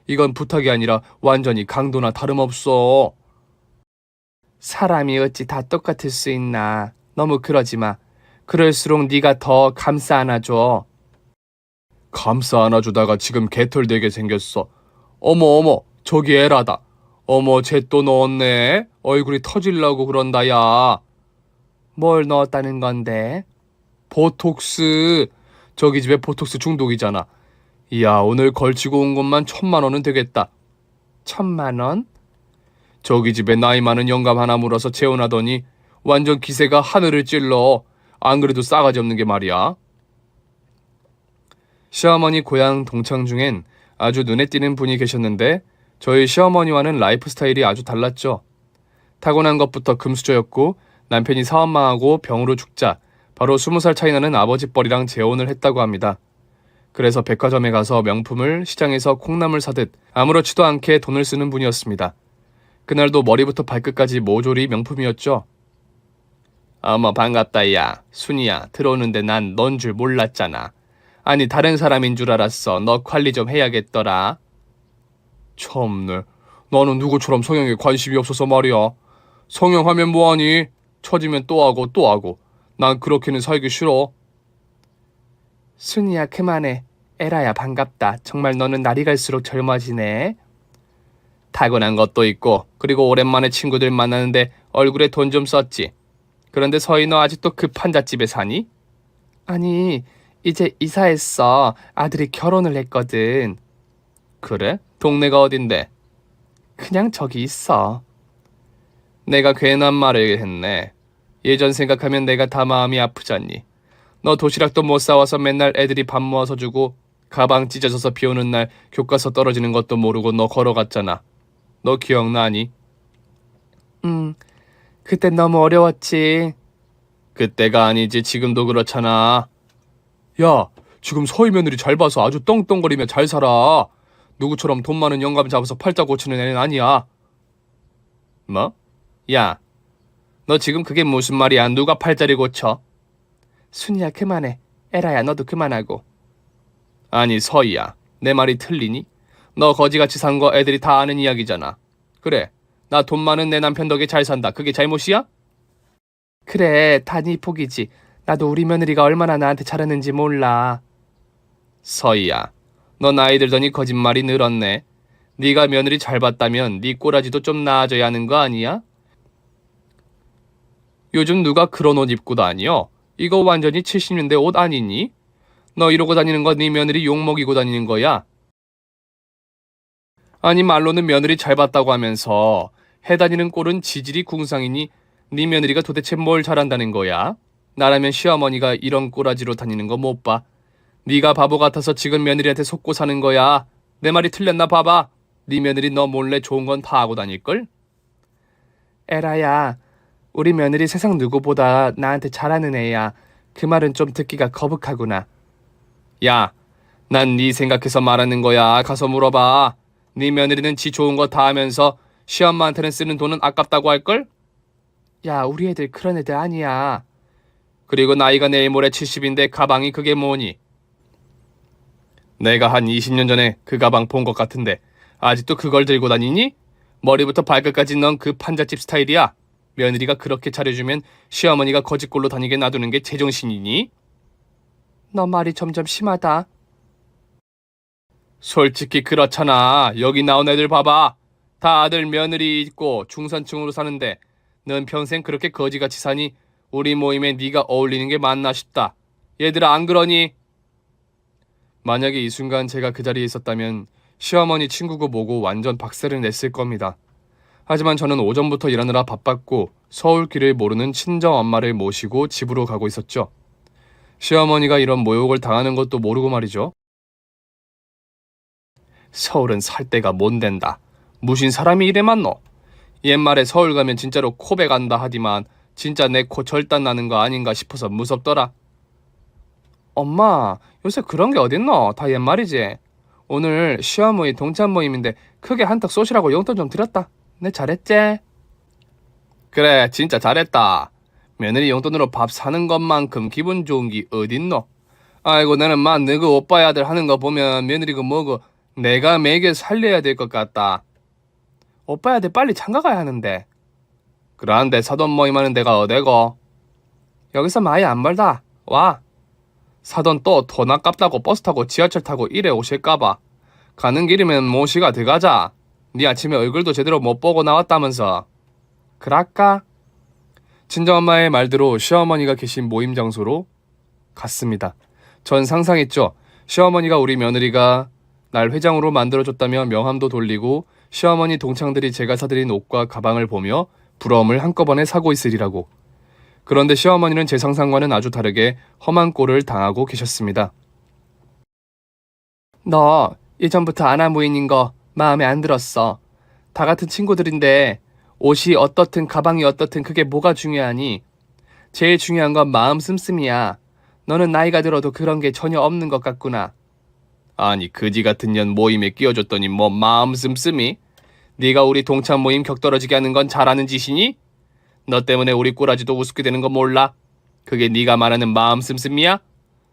이건 부탁이 아니라 완전히 강도나 다름없어. 사람이 어찌 다 똑같을 수 있나. 너무 그러지 마. 그럴수록 네가 더 감싸 안아줘. 감싸 안아주다가 지금 개털되게 생겼어. 어머, 저기 에라다. 어머, 쟤 또 넣었네. 얼굴이 터질라고 그런다, 야. 뭘 넣었다는 건데? 보톡스. 저기 집에 보톡스 중독이잖아. 이야, 오늘 걸치고 온 것만 1,000만 원은 되겠다. 1,000만 원? 저기 집에 나이 많은 영감 하나 물어서 재혼하더니 완전 기세가 하늘을 찔러. 안 그래도 싸가지 없는 게 말이야. 시어머니 고향 동창 중엔 아주 눈에 띄는 분이 계셨는데 저희 시어머니와는 라이프 스타일이 아주 달랐죠. 타고난 것부터 금수저였고 남편이 사업망하고 병으로 죽자 바로 20살 차이 나는 아버지 뻘이랑 재혼을 했다고 합니다. 그래서 백화점에 가서 명품을 시장에서 콩나물 사듯 아무렇지도 않게 돈을 쓰는 분이었습니다. 그날도 머리부터 발끝까지 모조리 명품이었죠. 어머 반갑다 야. 순이야. 들어오는데 난 넌 줄 몰랐잖아. 아니 다른 사람인 줄 알았어. 너 관리 좀 해야겠더라. 참네. 나는 누구처럼 성형에 관심이 없어서 말이야. 성형하면 뭐하니? 처지면 또 하고 또 하고. 난 그렇게는 살기 싫어. 순이야 그만해. 에라야 반갑다. 정말 너는 날이 갈수록 젊어지네. 타고난 것도 있고 그리고 오랜만에 친구들 만나는데 얼굴에 돈 좀 썼지. 그런데 서희 너 아직도 그 판잣집에 사니? 아니 이제 이사했어. 아들이 결혼을 했거든. 그래? 동네가 어딘데? 그냥 저기 있어. 내가 괜한 말을 했네. 예전 생각하면 내가 다 마음이 아프잖니. 너 도시락도 못 사와서 맨날 애들이 밥 모아서 주고 가방 찢어져서 비 오는 날 교과서 떨어지는 것도 모르고 너 걸어갔잖아. 너 기억나니? 그땐 너무 어려웠지. 그때가 아니지 지금도 그렇잖아. 야, 지금 서희 며느리 잘 봐서 아주 떵떵거리며 잘 살아. 누구처럼 돈 많은 영감 잡아서 팔자 고치는 애는 아니야. 뭐? 야, 너 지금 그게 무슨 말이야? 누가 팔자리 고쳐? 순이야 그만해. 에라야 너도 그만하고. 아니 서희야, 내 말이 틀리니? 너 거지같이 산 거 애들이 다 아는 이야기잖아. 그래, 나 돈 많은 내 남편 덕에 잘 산다. 그게 잘못이야? 그래 다 네 복이지. 나도 우리 며느리가 얼마나 나한테 잘하는지 몰라. 서희야, 너 나이 들더니 거짓말이 늘었네. 네가 며느리 잘 봤다면 네 꼬라지도 좀 나아져야 하는 거 아니야? 요즘 누가 그런 옷 입고 다녀? 이거 완전히 70년대 옷 아니니? 너 이러고 다니는 거 네 며느리 욕먹이고 다니는 거야? 아니 말로는 며느리 잘 봤다고 하면서 해다니는 꼴은 지질이 궁상이니 네 며느리가 도대체 뭘 잘한다는 거야? 나라면 시어머니가 이런 꼬라지로 다니는 거 못 봐. 네가 바보 같아서 지금 며느리한테 속고 사는 거야. 내 말이 틀렸나 봐봐. 네 며느리 너 몰래 좋은 건 다 하고 다닐걸? 에라야 우리 며느리 세상 누구보다 나한테 잘하는 애야. 그 말은 좀 듣기가 거북하구나. 야, 난 네 생각해서 말하는 거야. 가서 물어봐. 네 며느리는 지 좋은 거 다 하면서 시엄마한테는 쓰는 돈은 아깝다고 할걸? 야 우리 애들 그런 애들 아니야. 그리고 나이가 내일 모레 70인데 가방이 그게 뭐니? 내가 한 20년 전에 그 가방 본 것 같은데 아직도 그걸 들고 다니니? 머리부터 발끝까지 넌 그 판잣집 스타일이야. 며느리가 그렇게 잘해주면 시어머니가 거짓골로 다니게 놔두는 게 제정신이니? 너 말이 점점 심하다. 솔직히 그렇잖아. 여기 나온 애들 봐봐. 다 아들 며느리 있고 중산층으로 사는데 넌 평생 그렇게 거지같이 사니 우리 모임에 네가 어울리는 게 맞나 싶다. 얘들아 안 그러니? 만약에 이 순간 제가 그 자리에 있었다면 시어머니 친구고 뭐고 완전 박살을 냈을 겁니다. 하지만 저는 오전부터 일하느라 바빴고 서울길을 모르는 친정 엄마를 모시고 집으로 가고 있었죠. 시어머니가 이런 모욕을 당하는 것도 모르고 말이죠. 서울은 살 데가 못된다. 무슨 사람이 이래 많노? 옛말에 서울 가면 진짜로 코배 간다 하디만 진짜 내 코 절단 나는 거 아닌가 싶어서 무섭더라. 엄마 요새 그런 게 어딨노? 다 옛말이지. 오늘 시어머니 동창 모임인데 크게 한턱 쏘시라고 용돈 좀 드렸다. 내 잘했지? 그래 진짜 잘했다. 며느리 용돈으로 밥 사는 것만큼 기분 좋은 게 어딨노? 아이고 나는 막 너그 오빠의 아들 하는 거 보면 며느리가 뭐고 내가 매겨 살려야 될 것 같다. 오빠야 돼 빨리 장가 가야 하는데. 그런데 사돈 모임 하는 데가 어디고? 여기서 많이 안 멀다. 와. 사돈 또 돈 아깝다고 버스 타고 지하철 타고 이래 오실까봐. 가는 길이면 모시가 들어가자. 네 아침에 얼굴도 제대로 못 보고 나왔다면서. 그럴까? 친정엄마의 말대로 시어머니가 계신 모임 장소로 같습니다. 전 상상했죠. 시어머니가 우리 며느리가 날 회장으로 만들어줬다며 명함도 돌리고 시어머니 동창들이 제가 사드린 옷과 가방을 보며 부러움을 한꺼번에 사고 있으리라고. 그런데 시어머니는 제 상상과는 아주 다르게 험한 꼴을 당하고 계셨습니다. 너 예전부터 아나무인인 거 마음에 안 들었어. 다 같은 친구들인데 옷이 어떻든 가방이 어떻든 그게 뭐가 중요하니? 제일 중요한 건 마음 씀씀이야. 너는 나이가 들어도 그런 게 전혀 없는 것 같구나. 아니 그지 같은 년 모임에 끼워줬더니 뭐 마음 씀씀이? 네가 우리 동창 모임 격떨어지게 하는 건 잘하는 짓이니? 너 때문에 우리 꼬라지도 우습게 되는 거 몰라? 그게 네가 말하는 마음 씀씀이야?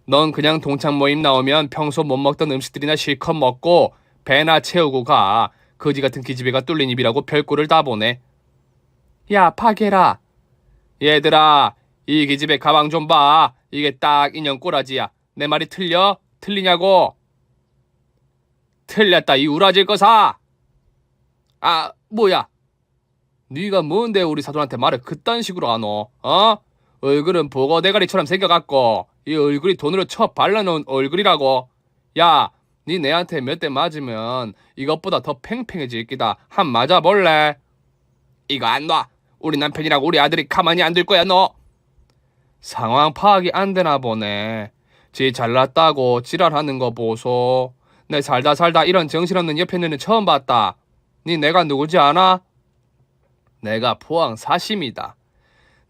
넌 그냥 동창 모임 나오면 평소 못 먹던 음식들이나 실컷 먹고 배나 채우고 가. 거지 같은 기집애가 뚫린 입이라고 별꼴을 다 보네. 야 파게라. 얘들아 이 기집애 가방 좀 봐. 이게 딱 인형 꼬라지야. 내 말이 틀려? 틀리냐고? 틀렸다 이 우라질 거사. 아 뭐야? 네가 뭔데 우리 사돈한테 말을 그딴 식으로 하노? 어? 얼굴은 보고 대가리처럼 생겨갖고 이 얼굴이 돈으로 쳐 발라놓은 얼굴이라고. 야, 네 내한테 몇 대 맞으면 이것보다 더 팽팽해질 기다. 한 맞아볼래? 이거 안 놔. 우리 남편이랑 우리 아들이 가만히 안 둘 거야 너. 상황 파악이 안 되나 보네. 지 잘났다고 지랄하는 거 보소. 내 살다 이런 정신없는 옆에 있는 애 처음 봤다. 네 내가 누구지 아나? 내가 포항 사심이다.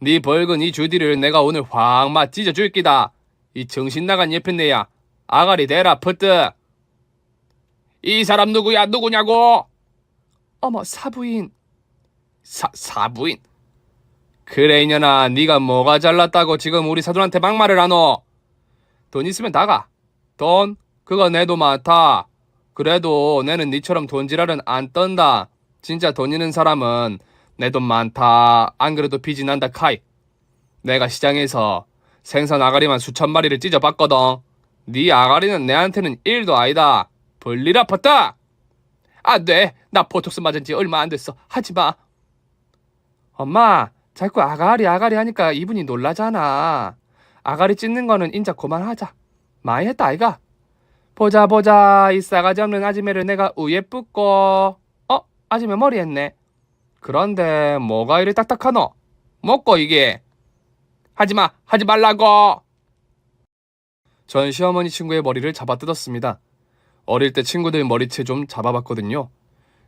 네 벌건 이 주디를 내가 오늘 확 찢어줄 기다. 이 정신 나간 예편네야. 아가리 대라 퍼뜨. 이 사람 누구야 누구냐고? 어머 사부인. 사부인? 그래 이년아 네가 뭐가 잘났다고 지금 우리 사돈한테 막말을 하노? 돈 있으면 나가. 돈? 그거 내도 많다. 그래도 내는 니처럼 돈지랄은 안 떤다. 진짜 돈 있는 사람은 내 돈 많다. 안 그래도 빚이 난다 카이. 내가 시장에서 생선 아가리만 수천 마리를 찢어봤거든. 네 아가리는 내한테는 1도 아니다. 볼일 아팠다. 안 돼. 나 보톡스 맞은 지 얼마 안 됐어. 하지마. 엄마 자꾸 아가리 하니까 이분이 놀라잖아. 아가리 찢는 거는 인자 그만하자. 많이 했다 아이가. 보자 이 싸가지 없는 아지매를 내가 우에 뿌고. 아지매 머리 했네. 그런데 뭐가 이리 딱딱하노? 먹고 이게. 하지마 하지 말라고. 전 시어머니 친구의 머리를 잡아 뜯었습니다. 어릴 때 친구들 머리채 좀 잡아봤거든요.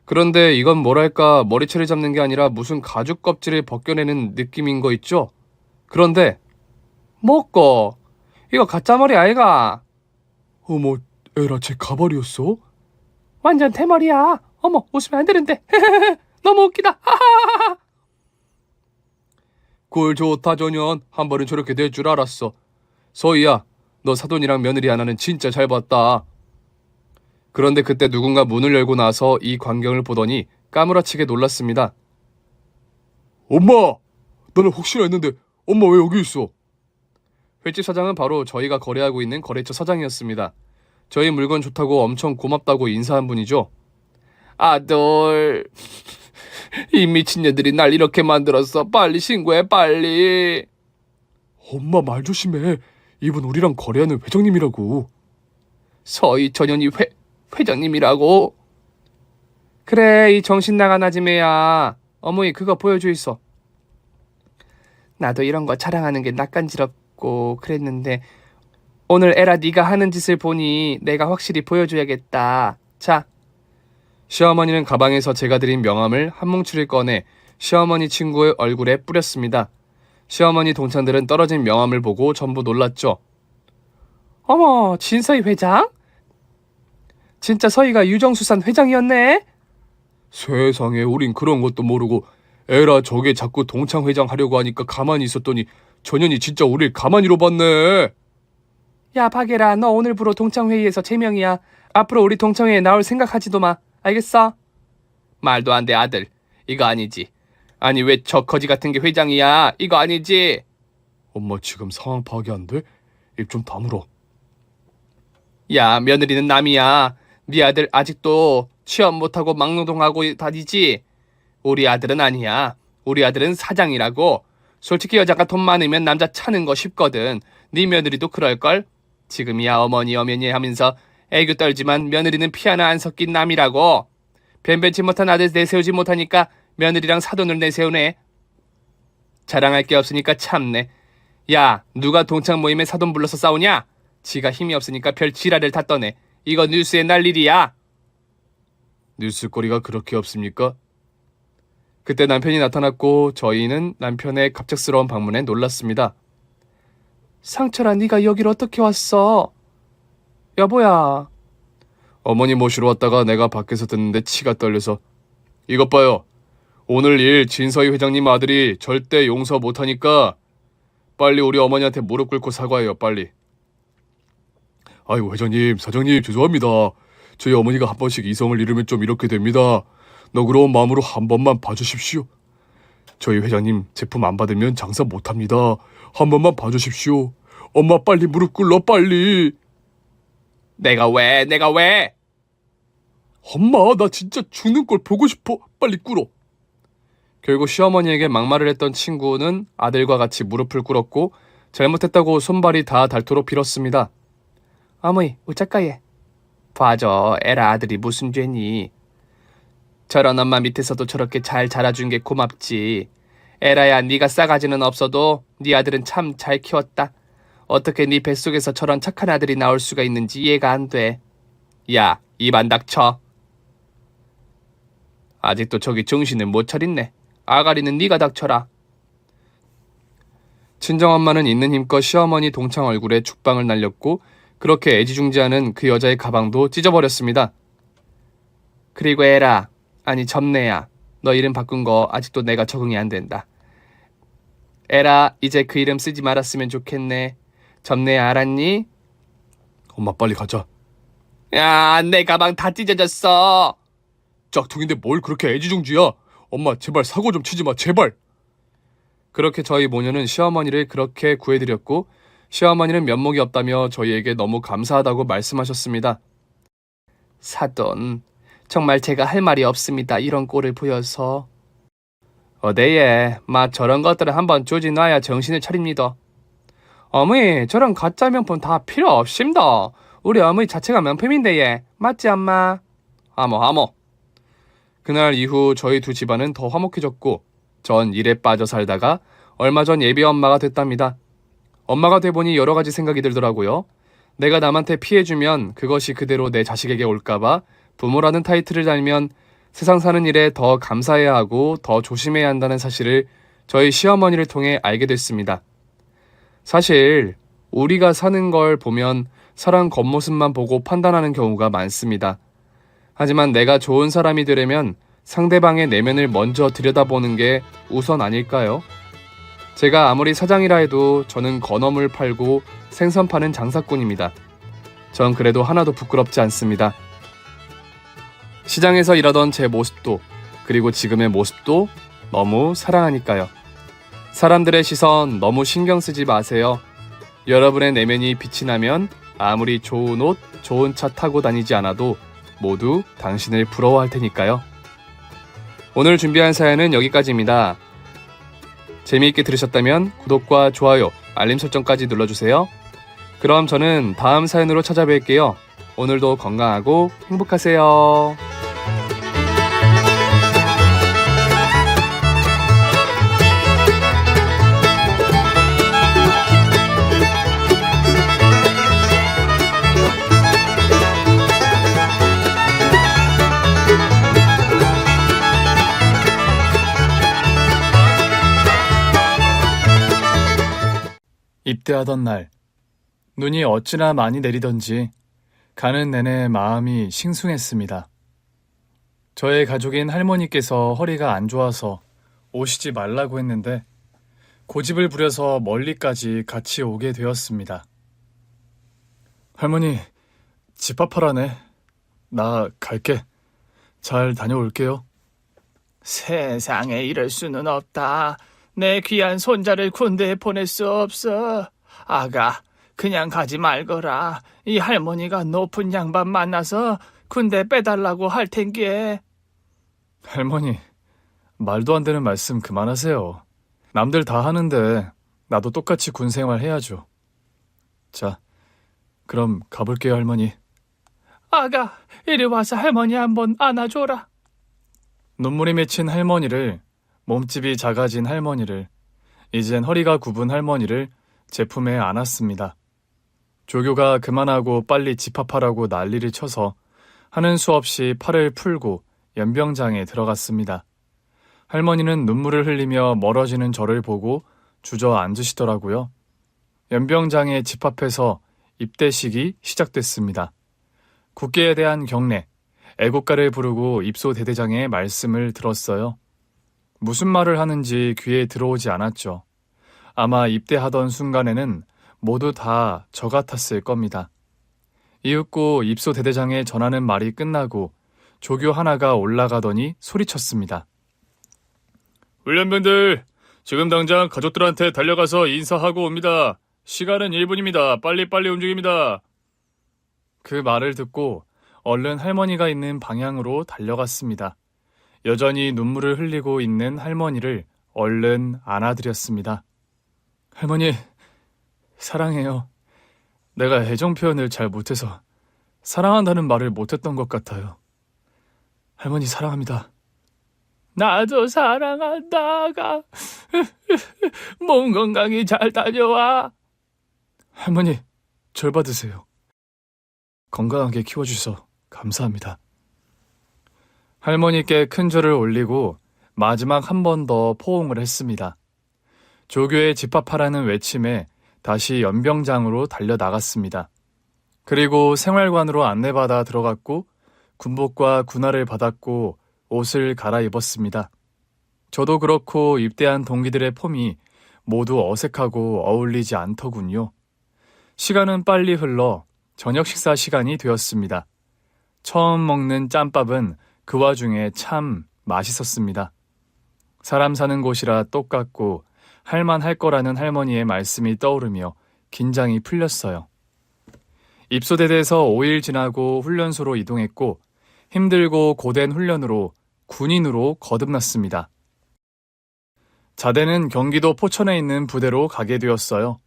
그런데 이건 뭐랄까 머리채를 잡는 게 아니라 무슨 가죽 껍질을 벗겨내는 느낌인 거 있죠? 그런데 먹고 이거 가짜 머리 아이가? 어머 에라 제 가발이었어? 완전 대머리야. 어머 웃으면 안 되는데. 너무 웃기다. 꼴 좋다 전현. 한 번은 저렇게 될 줄 알았어. 서희야 너 사돈이랑 며느리 하나는 진짜 잘 봤다. 그런데 그때 누군가 문을 열고 나서 이 광경을 보더니 까무라치게 놀랐습니다. 엄마! 나는 혹시나 했는데 엄마 왜 여기 있어? 횟집 사장은 바로 저희가 거래하고 있는 거래처 사장이었습니다. 저희 물건 좋다고 엄청 고맙다고 인사한 분이죠. 아들, 이 미친년들이 날 이렇게 만들었어. 빨리 신고해 빨리. 엄마 말 조심해. 이분 우리랑 거래하는 회장님이라고. 서희 전현이 회장님이라고? 그래 이 정신 나간 아지매야. 어머니 그거 보여줘 있어. 나도 이런 거 자랑하는 게 낯간지럽고 그랬는데 오늘 에라 네가 하는 짓을 보니 내가 확실히 보여줘야겠다. 자. 시어머니는 가방에서 제가 드린 명함을 한 뭉치를 꺼내 시어머니 친구의 얼굴에 뿌렸습니다. 시어머니 동창들은 떨어진 명함을 보고 전부 놀랐죠. 어머 진서희 회장? 진짜 서희가 유정수산 회장이었네? 세상에 우린 그런 것도 모르고 에라 저게 자꾸 동창회장 하려고 하니까 가만히 있었더니 전현이 진짜 우릴 가만히로 봤네. 야 박예라 너 오늘부로 동창회의에서 제명이야. 앞으로 우리 동창회에 나올 생각하지도 마. 알겠어? 말도 안 돼 아들. 이거 아니지. 아니 왜 저 거지 같은 게 회장이야. 이거 아니지. 엄마 지금 상황 파악이 안 돼? 입 좀 다물어. 야 며느리는 남이야. 네 아들 아직도 취업 못하고 막노동하고 다니지? 우리 아들은 아니야. 우리 아들은 사장이라고. 솔직히 여자가 돈 많으면 남자 차는 거 쉽거든. 네 며느리도 그럴걸? 지금이야 어머니 어머니 하면서 애교 떨지만 며느리는 피 하나 안 섞인 남이라고. 변변치 못한 아들 내세우지 못하니까 며느리랑 사돈을 내세우네. 자랑할 게 없으니까 참네. 야, 누가 동창 모임에 사돈 불러서 싸우냐? 지가 힘이 없으니까 별 지랄을 다 떠네. 이거 뉴스에 날 일이야. 뉴스거리가 그렇게 없습니까? 그때 남편이 나타났고 저희는 남편의 갑작스러운 방문에 놀랐습니다. 상철아, 네가 여길 어떻게 왔어? 여보야. 어머니 모시러 왔다가 내가 밖에서 듣는데 치가 떨려서. 이것 봐요. 오늘 일 진서희 회장님 아들이 절대 용서 못하니까 빨리 우리 어머니한테 무릎 꿇고 사과해요, 빨리. 아이고 회장님, 사장님 죄송합니다. 저희 어머니가 한 번씩 이성을 잃으면 좀 이렇게 됩니다. 너그러운 마음으로 한 번만 봐주십시오. 저희 회장님 제품 안 받으면 장사 못합니다. 한 번만 봐주십시오. 엄마 빨리 무릎 꿇러 빨리. 내가 왜? 엄마 나 진짜 죽는 걸 보고 싶어. 빨리 꿇어. 결국 시어머니에게 막말을 했던 친구는 아들과 같이 무릎을 꿇었고 잘못했다고 손발이 다 닳도록 빌었습니다. 어머니, 우짜까예. 봐줘, 에라 아들이 무슨 죄니. 저런 엄마 밑에서도 저렇게 잘 자라준 게 고맙지. 에라야, 네가 싸가지는 없어도 네 아들은 참 잘 키웠다. 어떻게 네 뱃속에서 저런 착한 아들이 나올 수가 있는지 이해가 안 돼. 야, 입 안 닥쳐. 아직도 저기 정신을 못 차렸네. 아가리는 네가 닥쳐라. 친정엄마는 있는 힘껏 시어머니 동창 얼굴에 죽방을 날렸고 그렇게 애지중지하는 그 여자의 가방도 찢어버렸습니다. 그리고 에라, 아니 점내야, 너 이름 바꾼 거 아직도 내가 적응이 안 된다. 에라, 이제 그 이름 쓰지 말았으면 좋겠네. 점내야, 알았니? 엄마 빨리 가자. 야, 내 가방 다 찢어졌어. 짝퉁인데 뭘 그렇게 애지중지야. 엄마 제발 사고 좀 치지 마, 제발. 그렇게 저희 모녀는 시어머니를 그렇게 구해드렸고 시어머니는 면목이 없다며 저희에게 너무 감사하다고 말씀하셨습니다. 사돈, 정말 제가 할 말이 없습니다. 이런 꼴을 보여서. 어데예, 저런 것들은 한번 조지놔야 정신을 차립니다. 어머니, 저런 가짜 명품 다 필요 없습니다. 우리 어머니 자체가 명품인데 예. 맞지 엄마? 하모. 그날 이후 저희 두 집안은 더 화목해졌고 전 일에 빠져 살다가 얼마 전 예비 엄마가 됐답니다. 엄마가 돼보니 여러 가지 생각이 들더라고요. 내가 남한테 피해주면 그것이 그대로 내 자식에게 올까봐 부모라는 타이틀을 달면 세상 사는 일에 더 감사해야 하고 더 조심해야 한다는 사실을 저희 시어머니를 통해 알게 됐습니다. 사실 우리가 사는 걸 보면 사람 겉모습만 보고 판단하는 경우가 많습니다. 하지만 내가 좋은 사람이 되려면 상대방의 내면을 먼저 들여다보는 게 우선 아닐까요? 제가 아무리 사장이라 해도 저는 건어물 팔고 생선 파는 장사꾼입니다. 전 그래도 하나도 부끄럽지 않습니다. 시장에서 일하던 제 모습도 그리고 지금의 모습도 너무 사랑하니까요. 사람들의 시선 너무 신경 쓰지 마세요. 여러분의 내면이 빛이 나면 아무리 좋은 옷, 좋은 차 타고 다니지 않아도 모두 당신을 부러워할 테니까요. 오늘 준비한 사연은 여기까지입니다. 재미있게 들으셨다면 구독과 좋아요, 알림 설정까지 눌러주세요. 그럼 저는 다음 사연으로 찾아뵐게요. 오늘도 건강하고 행복하세요. 입대하던 날, 눈이 어찌나 많이 내리던지 가는 내내 마음이 싱숭했습니다. 저의 가족인 할머니께서 허리가 안 좋아서 오시지 말라고 했는데 고집을 부려서 멀리까지 같이 오게 되었습니다. 할머니, 집합하라네. 나 갈게. 잘 다녀올게요. 세상에 이럴 수는 없다. 내 귀한 손자를 군대에 보낼 수 없어. 아가, 그냥 가지 말거라. 이 할머니가 높은 양반 만나서 군대 빼달라고 할 텐게. 할머니, 말도 안 되는 말씀 그만하세요. 남들 다 하는데 나도 똑같이 군 생활 해야죠. 자, 그럼 가볼게요, 할머니. 아가, 이리 와서 할머니 한번 안아줘라. 눈물이 맺힌 할머니를, 몸집이 작아진 할머니를, 이젠 허리가 굽은 할머니를 제 품에 안았습니다. 조교가 그만하고 빨리 집합하라고 난리를 쳐서 하는 수 없이 팔을 풀고 연병장에 들어갔습니다. 할머니는 눈물을 흘리며 멀어지는 저를 보고 주저앉으시더라고요. 연병장에 집합해서 입대식이 시작됐습니다. 국기에 대한 경례, 애국가를 부르고 입소대대장의 말씀을 들었어요. 무슨 말을 하는지 귀에 들어오지 않았죠. 아마 입대하던 순간에는 모두 다 저 같았을 겁니다. 이윽고 입소대대장에 전하는 말이 끝나고 조교 하나가 올라가더니 소리쳤습니다. 훈련병들, 지금 당장 가족들한테 달려가서 인사하고 옵니다. 시간은 1분입니다. 빨리빨리 움직입니다. 그 말을 듣고 얼른 할머니가 있는 방향으로 달려갔습니다. 여전히 눈물을 흘리고 있는 할머니를 얼른 안아드렸습니다. 할머니, 사랑해요. 내가 애정 표현을 잘 못해서 사랑한다는 말을 못했던 것 같아요. 할머니 사랑합니다. 나도 사랑한다가. 몸 건강히 잘 다녀와. 할머니, 절 받으세요. 건강하게 키워주셔서 감사합니다. 할머니께 큰 절을 올리고 마지막 한 번 더 포옹을 했습니다. 조교에 집합하라는 외침에 다시 연병장으로 달려나갔습니다. 그리고 생활관으로 안내받아 들어갔고 군복과 군화를 받았고 옷을 갈아입었습니다. 저도 그렇고 입대한 동기들의 폼이 모두 어색하고 어울리지 않더군요. 시간은 빨리 흘러 저녁 식사 시간이 되었습니다. 처음 먹는 짬밥은 그 와중에 참 맛있었습니다. 사람 사는 곳이라 똑같고 할만할 거라는 할머니의 말씀이 떠오르며 긴장이 풀렸어요. 입소대대에서 5일 지나고 훈련소로 이동했고 힘들고 고된 훈련으로 군인으로 거듭났습니다. 자대는 경기도 포천에 있는 부대로 가게 되었어요.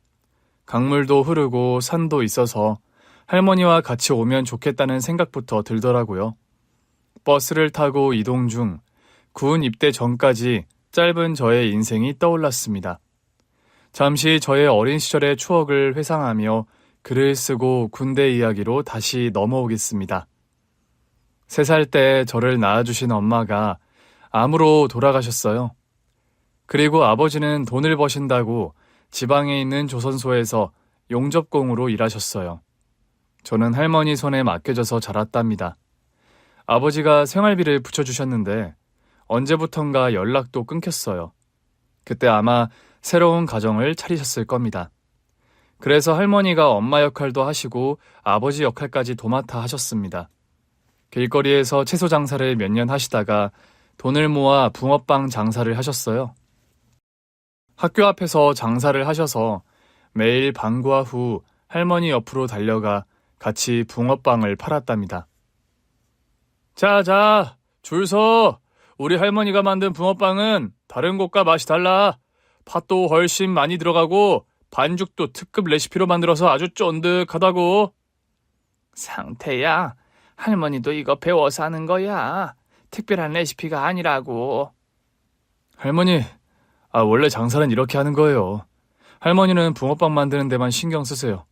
강물도 흐르고 산도 있어서 할머니와 같이 오면 좋겠다는 생각부터 들더라고요. 버스를 타고 이동 중 군 입대 전까지 짧은 저의 인생이 떠올랐습니다. 잠시 저의 어린 시절의 추억을 회상하며 글을 쓰고 군대 이야기로 다시 넘어오겠습니다. 3살 때 저를 낳아주신 엄마가 암으로 돌아가셨어요. 그리고 아버지는 돈을 버신다고 지방에 있는 조선소에서 용접공으로 일하셨어요. 저는 할머니 손에 맡겨져서 자랐답니다. 아버지가 생활비를 붙여주셨는데 언제부턴가 연락도 끊겼어요. 그때 아마 새로운 가정을 차리셨을 겁니다. 그래서 할머니가 엄마 역할도 하시고 아버지 역할까지 도맡아 하셨습니다. 길거리에서 채소 장사를 몇 년 하시다가 돈을 모아 붕어빵 장사를 하셨어요. 학교 앞에서 장사를 하셔서 매일 방과 후 할머니 옆으로 달려가 같이 붕어빵을 팔았답니다. 자, 줄 서. 우리 할머니가 만든 붕어빵은 다른 곳과 맛이 달라. 팥도 훨씬 많이 들어가고 반죽도 특급 레시피로 만들어서 아주 쫀득하다고. 상태야, 할머니도 이거 배워서 하는 거야. 특별한 레시피가 아니라고. 할머니, 원래 장사는 이렇게 하는 거예요. 할머니는 붕어빵 만드는 데만 신경 쓰세요.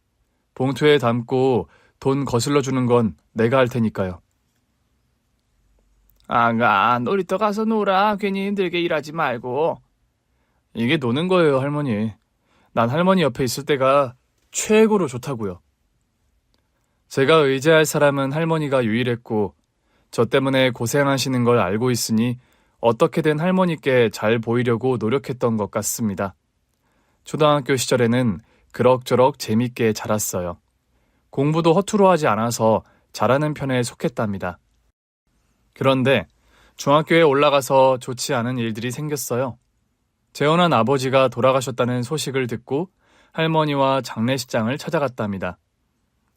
봉투에 담고 돈 거슬러 주는 건 내가 할 테니까요. 아가, 놀이터 가서 놀아. 괜히 힘들게 일하지 말고. 이게 노는 거예요, 할머니. 난 할머니 옆에 있을 때가 최고로 좋다고요. 제가 의지할 사람은 할머니가 유일했고 저 때문에 고생하시는 걸 알고 있으니 어떻게든 할머니께 잘 보이려고 노력했던 것 같습니다. 초등학교 시절에는 그럭저럭 재밌게 자랐어요. 공부도 허투루 하지 않아서 잘하는 편에 속했답니다. 그런데 중학교에 올라가서 좋지 않은 일들이 생겼어요. 재혼한 아버지가 돌아가셨다는 소식을 듣고 할머니와 장례식장을 찾아갔답니다.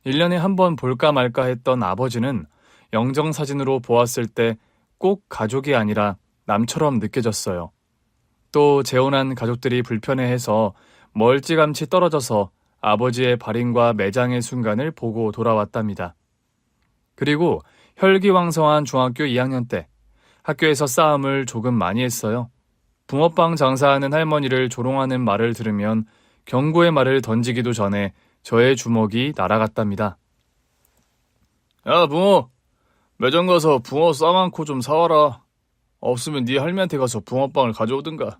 1년에 한 번 볼까 말까 했던 아버지는 영정사진으로 보았을 때 꼭 가족이 아니라 남처럼 느껴졌어요. 또 재혼한 가족들이 불편해해서 멀찌감치 떨어져서 아버지의 발인과 매장의 순간을 보고 돌아왔답니다. 그리고 혈기왕성한 중학교 2학년 때 학교에서 싸움을 조금 많이 했어요. 붕어빵 장사하는 할머니를 조롱하는 말을 들으면 경고의 말을 던지기도 전에 저의 주먹이 날아갔답니다. 야, 붕어! 매장 가서 붕어 쌈 많고 좀 사와라. 없으면 네 할미한테 가서 붕어빵을 가져오든가.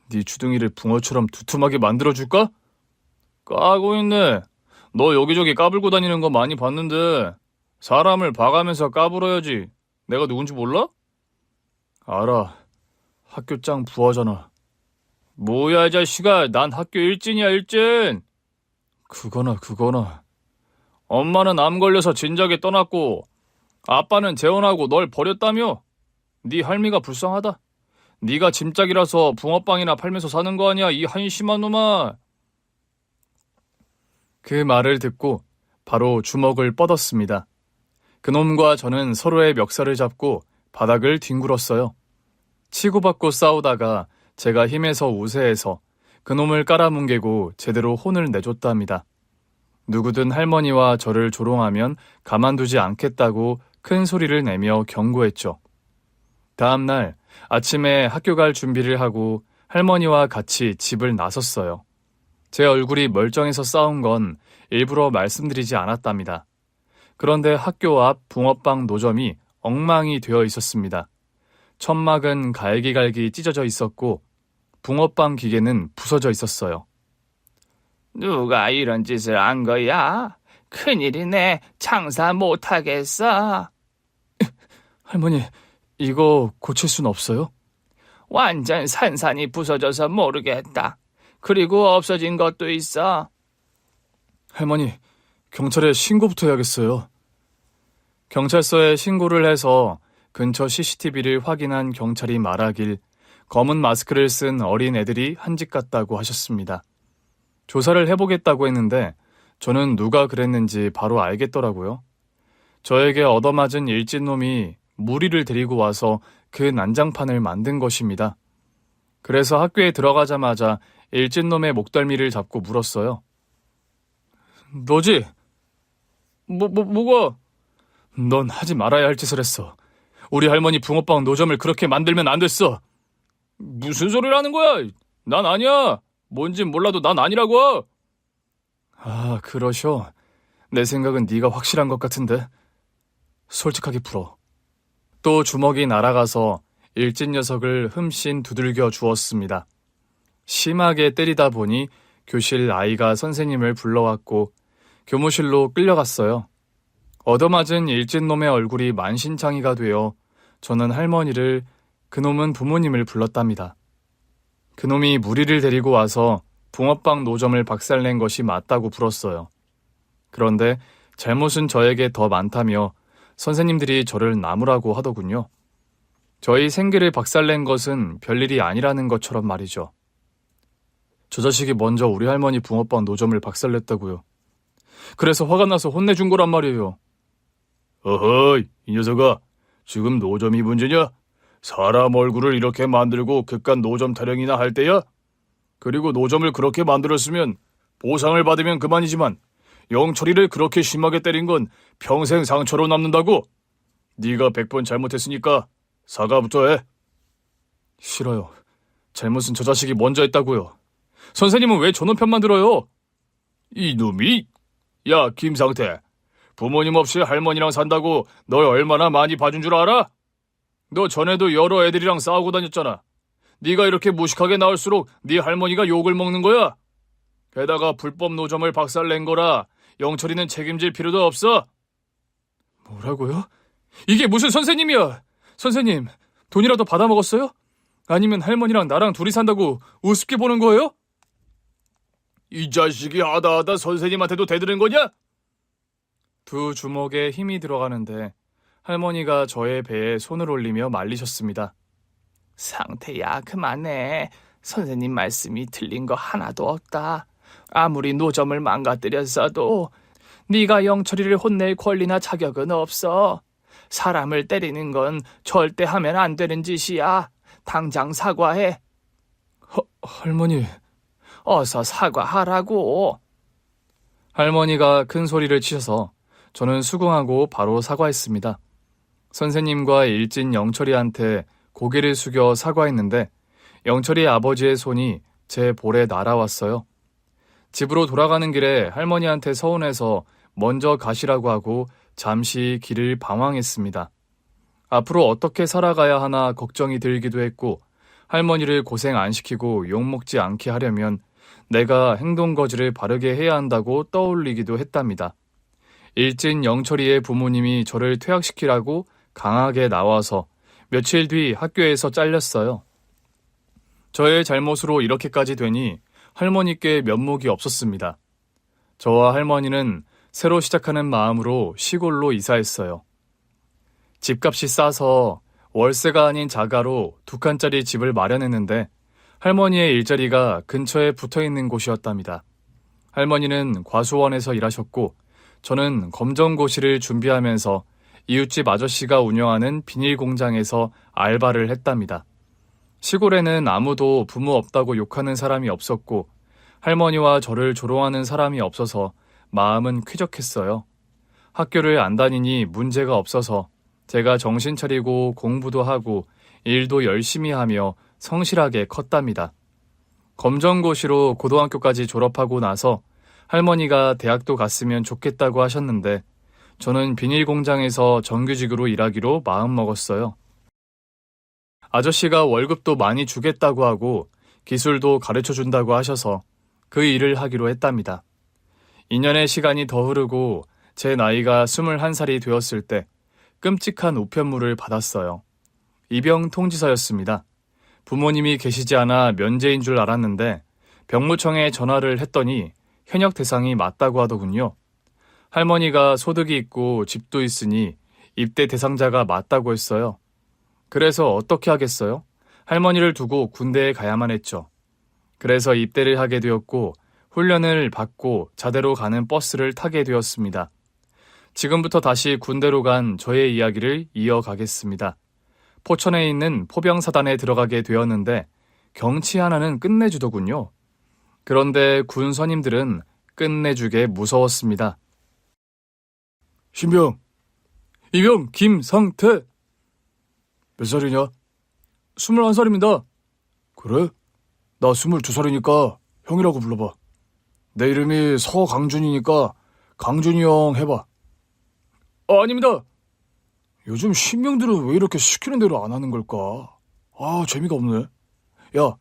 네 주둥이를 붕어처럼 두툼하게 만들어줄까? 까고 있네. 너 여기저기 까불고 다니는 거 많이 봤는데 사람을 봐가면서 까불어야지. 내가 누군지 몰라? 알아. 학교 짱 부하잖아. 뭐야 이 자식아. 난 학교 일진이야 일진. 그거나. 엄마는 암 걸려서 진작에 떠났고 아빠는 재혼하고 널 버렸다며? 네 할미가 불쌍하다. 네가 짐짝이라서 붕어빵이나 팔면서 사는 거 아니야 이 한심한 놈아. 그 말을 듣고 바로 주먹을 뻗었습니다. 그놈과 저는 서로의 멱살을 잡고 바닥을 뒹굴었어요. 치고받고 싸우다가 제가 힘에서 우세해서 그놈을 깔아뭉개고 제대로 혼을 내줬답니다. 누구든 할머니와 저를 조롱하면 가만두지 않겠다고 큰 소리를 내며 경고했죠. 다음 날 아침에 학교 갈 준비를 하고 할머니와 같이 집을 나섰어요. 제 얼굴이 멀쩡해서 싸운 건 일부러 말씀드리지 않았답니다. 그런데 학교 앞 붕어빵 노점이 엉망이 되어 있었습니다. 천막은 갈기갈기 찢어져 있었고 붕어빵 기계는 부서져 있었어요. 누가 이런 짓을 한 거야? 큰일이네. 장사 못하겠어. 할머니, 이거 고칠 순 없어요? 완전 산산이 부서져서 모르겠다. 그리고 없어진 것도 있어. 할머니, 경찰에 신고부터 해야겠어요. 경찰서에 신고를 해서 근처 CCTV를 확인한 경찰이 말하길 검은 마스크를 쓴 어린 애들이 한 집 같다고 하셨습니다. 조사를 해보겠다고 했는데 저는 누가 그랬는지 바로 알겠더라고요. 저에게 얻어맞은 일진놈이 무리를 데리고 와서 그 난장판을 만든 것입니다. 그래서 학교에 들어가자마자 일진놈의 목덜미를 잡고 물었어요. 너지? 뭐가? 넌 하지 말아야 할 짓을 했어. 우리 할머니 붕어빵 노점을 그렇게 만들면 안 됐어. 무슨 소리를 하는 거야? 난 아니야. 뭔진 몰라도 난 아니라고. 아, 그러셔. 내 생각은 네가 확실한 것 같은데. 솔직하게 풀어. 또 주먹이 날아가서 일진 녀석을 흠씬 두들겨 주었습니다. 심하게 때리다 보니 교실 아이가 선생님을 불러왔고 교무실로 끌려갔어요. 얻어맞은 일진놈의 얼굴이 만신창이가 되어 저는 할머니를, 그놈은 부모님을 불렀답니다. 그놈이 무리를 데리고 와서 붕어빵 노점을 박살낸 것이 맞다고 불었어요. 그런데 잘못은 저에게 더 많다며 선생님들이 저를 나무라고 하더군요. 저희 생계를 박살낸 것은 별일이 아니라는 것처럼 말이죠. 저 자식이 먼저 우리 할머니 붕어빵 노점을 박살냈다고요. 그래서 화가 나서 혼내준 거란 말이에요. 어허이, 이 녀석아. 지금 노점이 문제냐? 사람 얼굴을 이렇게 만들고 그깟 노점 타령이나 할 때야? 그리고 노점을 그렇게 만들었으면 보상을 받으면 그만이지만 영철이를 그렇게 심하게 때린 건 평생 상처로 남는다고? 네가 100번 잘못했으니까 사과부터 해. 싫어요. 잘못은 저 자식이 먼저 했다고요. 선생님은 왜 저놈 편만 들어요? 이놈이? 야, 김상태. 부모님 없이 할머니랑 산다고 널 얼마나 많이 봐준 줄 알아? 너 전에도 여러 애들이랑 싸우고 다녔잖아. 네가 이렇게 무식하게 나올수록 네 할머니가 욕을 먹는 거야. 게다가 불법 노점을 박살낸 거라 영철이는 책임질 필요도 없어. 뭐라고요? 이게 무슨 선생님이야? 선생님, 돈이라도 받아먹었어요? 아니면 할머니랑 나랑 둘이 산다고 우습게 보는 거예요? 이 자식이 하다하다 선생님한테도 대드는 거냐? 두 주먹에 힘이 들어가는데 할머니가 저의 배에 손을 올리며 말리셨습니다. 상태야, 그만해. 선생님 말씀이 틀린 거 하나도 없다. 아무리 노점을 망가뜨렸어도 네가 영철이를 혼낼 권리나 자격은 없어. 사람을 때리는 건 절대 하면 안 되는 짓이야. 당장 사과해. 할머니, 어서 사과하라고. 할머니가 큰 소리를 치셔서 저는 수긍하고 바로 사과했습니다. 선생님과 일진 영철이한테 고개를 숙여 사과했는데 영철이 아버지의 손이 제 볼에 날아왔어요. 집으로 돌아가는 길에 할머니한테 서운해서 먼저 가시라고 하고 잠시 길을 방황했습니다. 앞으로 어떻게 살아가야 하나 걱정이 들기도 했고 할머니를 고생 안 시키고 욕먹지 않게 하려면 내가 행동거지를 바르게 해야 한다고 떠올리기도 했답니다. 일진 영철이의 부모님이 저를 퇴학시키라고 강하게 나와서 며칠 뒤 학교에서 잘렸어요. 저의 잘못으로 이렇게까지 되니 할머니께 면목이 없었습니다. 저와 할머니는 새로 시작하는 마음으로 시골로 이사했어요. 집값이 싸서 월세가 아닌 자가로 2칸짜리 집을 마련했는데 할머니의 일자리가 근처에 붙어있는 곳이었답니다. 할머니는 과수원에서 일하셨고 저는 검정고시를 준비하면서 이웃집 아저씨가 운영하는 비닐 공장에서 알바를 했답니다. 시골에는 아무도 부모 없다고 욕하는 사람이 없었고 할머니와 저를 조롱하는 사람이 없어서 마음은 쾌적했어요. 학교를 안 다니니 문제가 없어서 제가 정신 차리고 공부도 하고 일도 열심히 하며 성실하게 컸답니다. 검정고시로 고등학교까지 졸업하고 나서 할머니가 대학도 갔으면 좋겠다고 하셨는데 저는 비닐 공장에서 정규직으로 일하기로 마음먹었어요. 아저씨가 월급도 많이 주겠다고 하고 기술도 가르쳐준다고 하셔서 그 일을 하기로 했답니다. 2년의 시간이 더 흐르고 제 나이가 21살이 되었을 때 끔찍한 우편물을 받았어요. 입영 통지서였습니다. 부모님이 계시지 않아 면제인 줄 알았는데 병무청에 전화를 했더니 현역 대상이 맞다고 하더군요. 할머니가 소득이 있고 집도 있으니 입대 대상자가 맞다고 했어요. 그래서 어떻게 하겠어요? 할머니를 두고 군대에 가야만 했죠. 그래서 입대를 하게 되었고 훈련을 받고 자대로 가는 버스를 타게 되었습니다. 지금부터 다시 군대로 간 저의 이야기를 이어가겠습니다. 포천에 있는 포병사단에 들어가게 되었는데 경치 하나는 끝내주더군요. 그런데 군 선임들은 끝내주게 무서웠습니다. 신병, 이병 김상태. 몇 살이냐? 21살입니다. 그래? 나 22살이니까 형이라고 불러봐. 내 이름이 서강준이니까 강준이 형 해봐. 아닙니다. 요즘 신병들은 왜 이렇게 시키는 대로 안 하는 걸까? 재미가 없네. 야,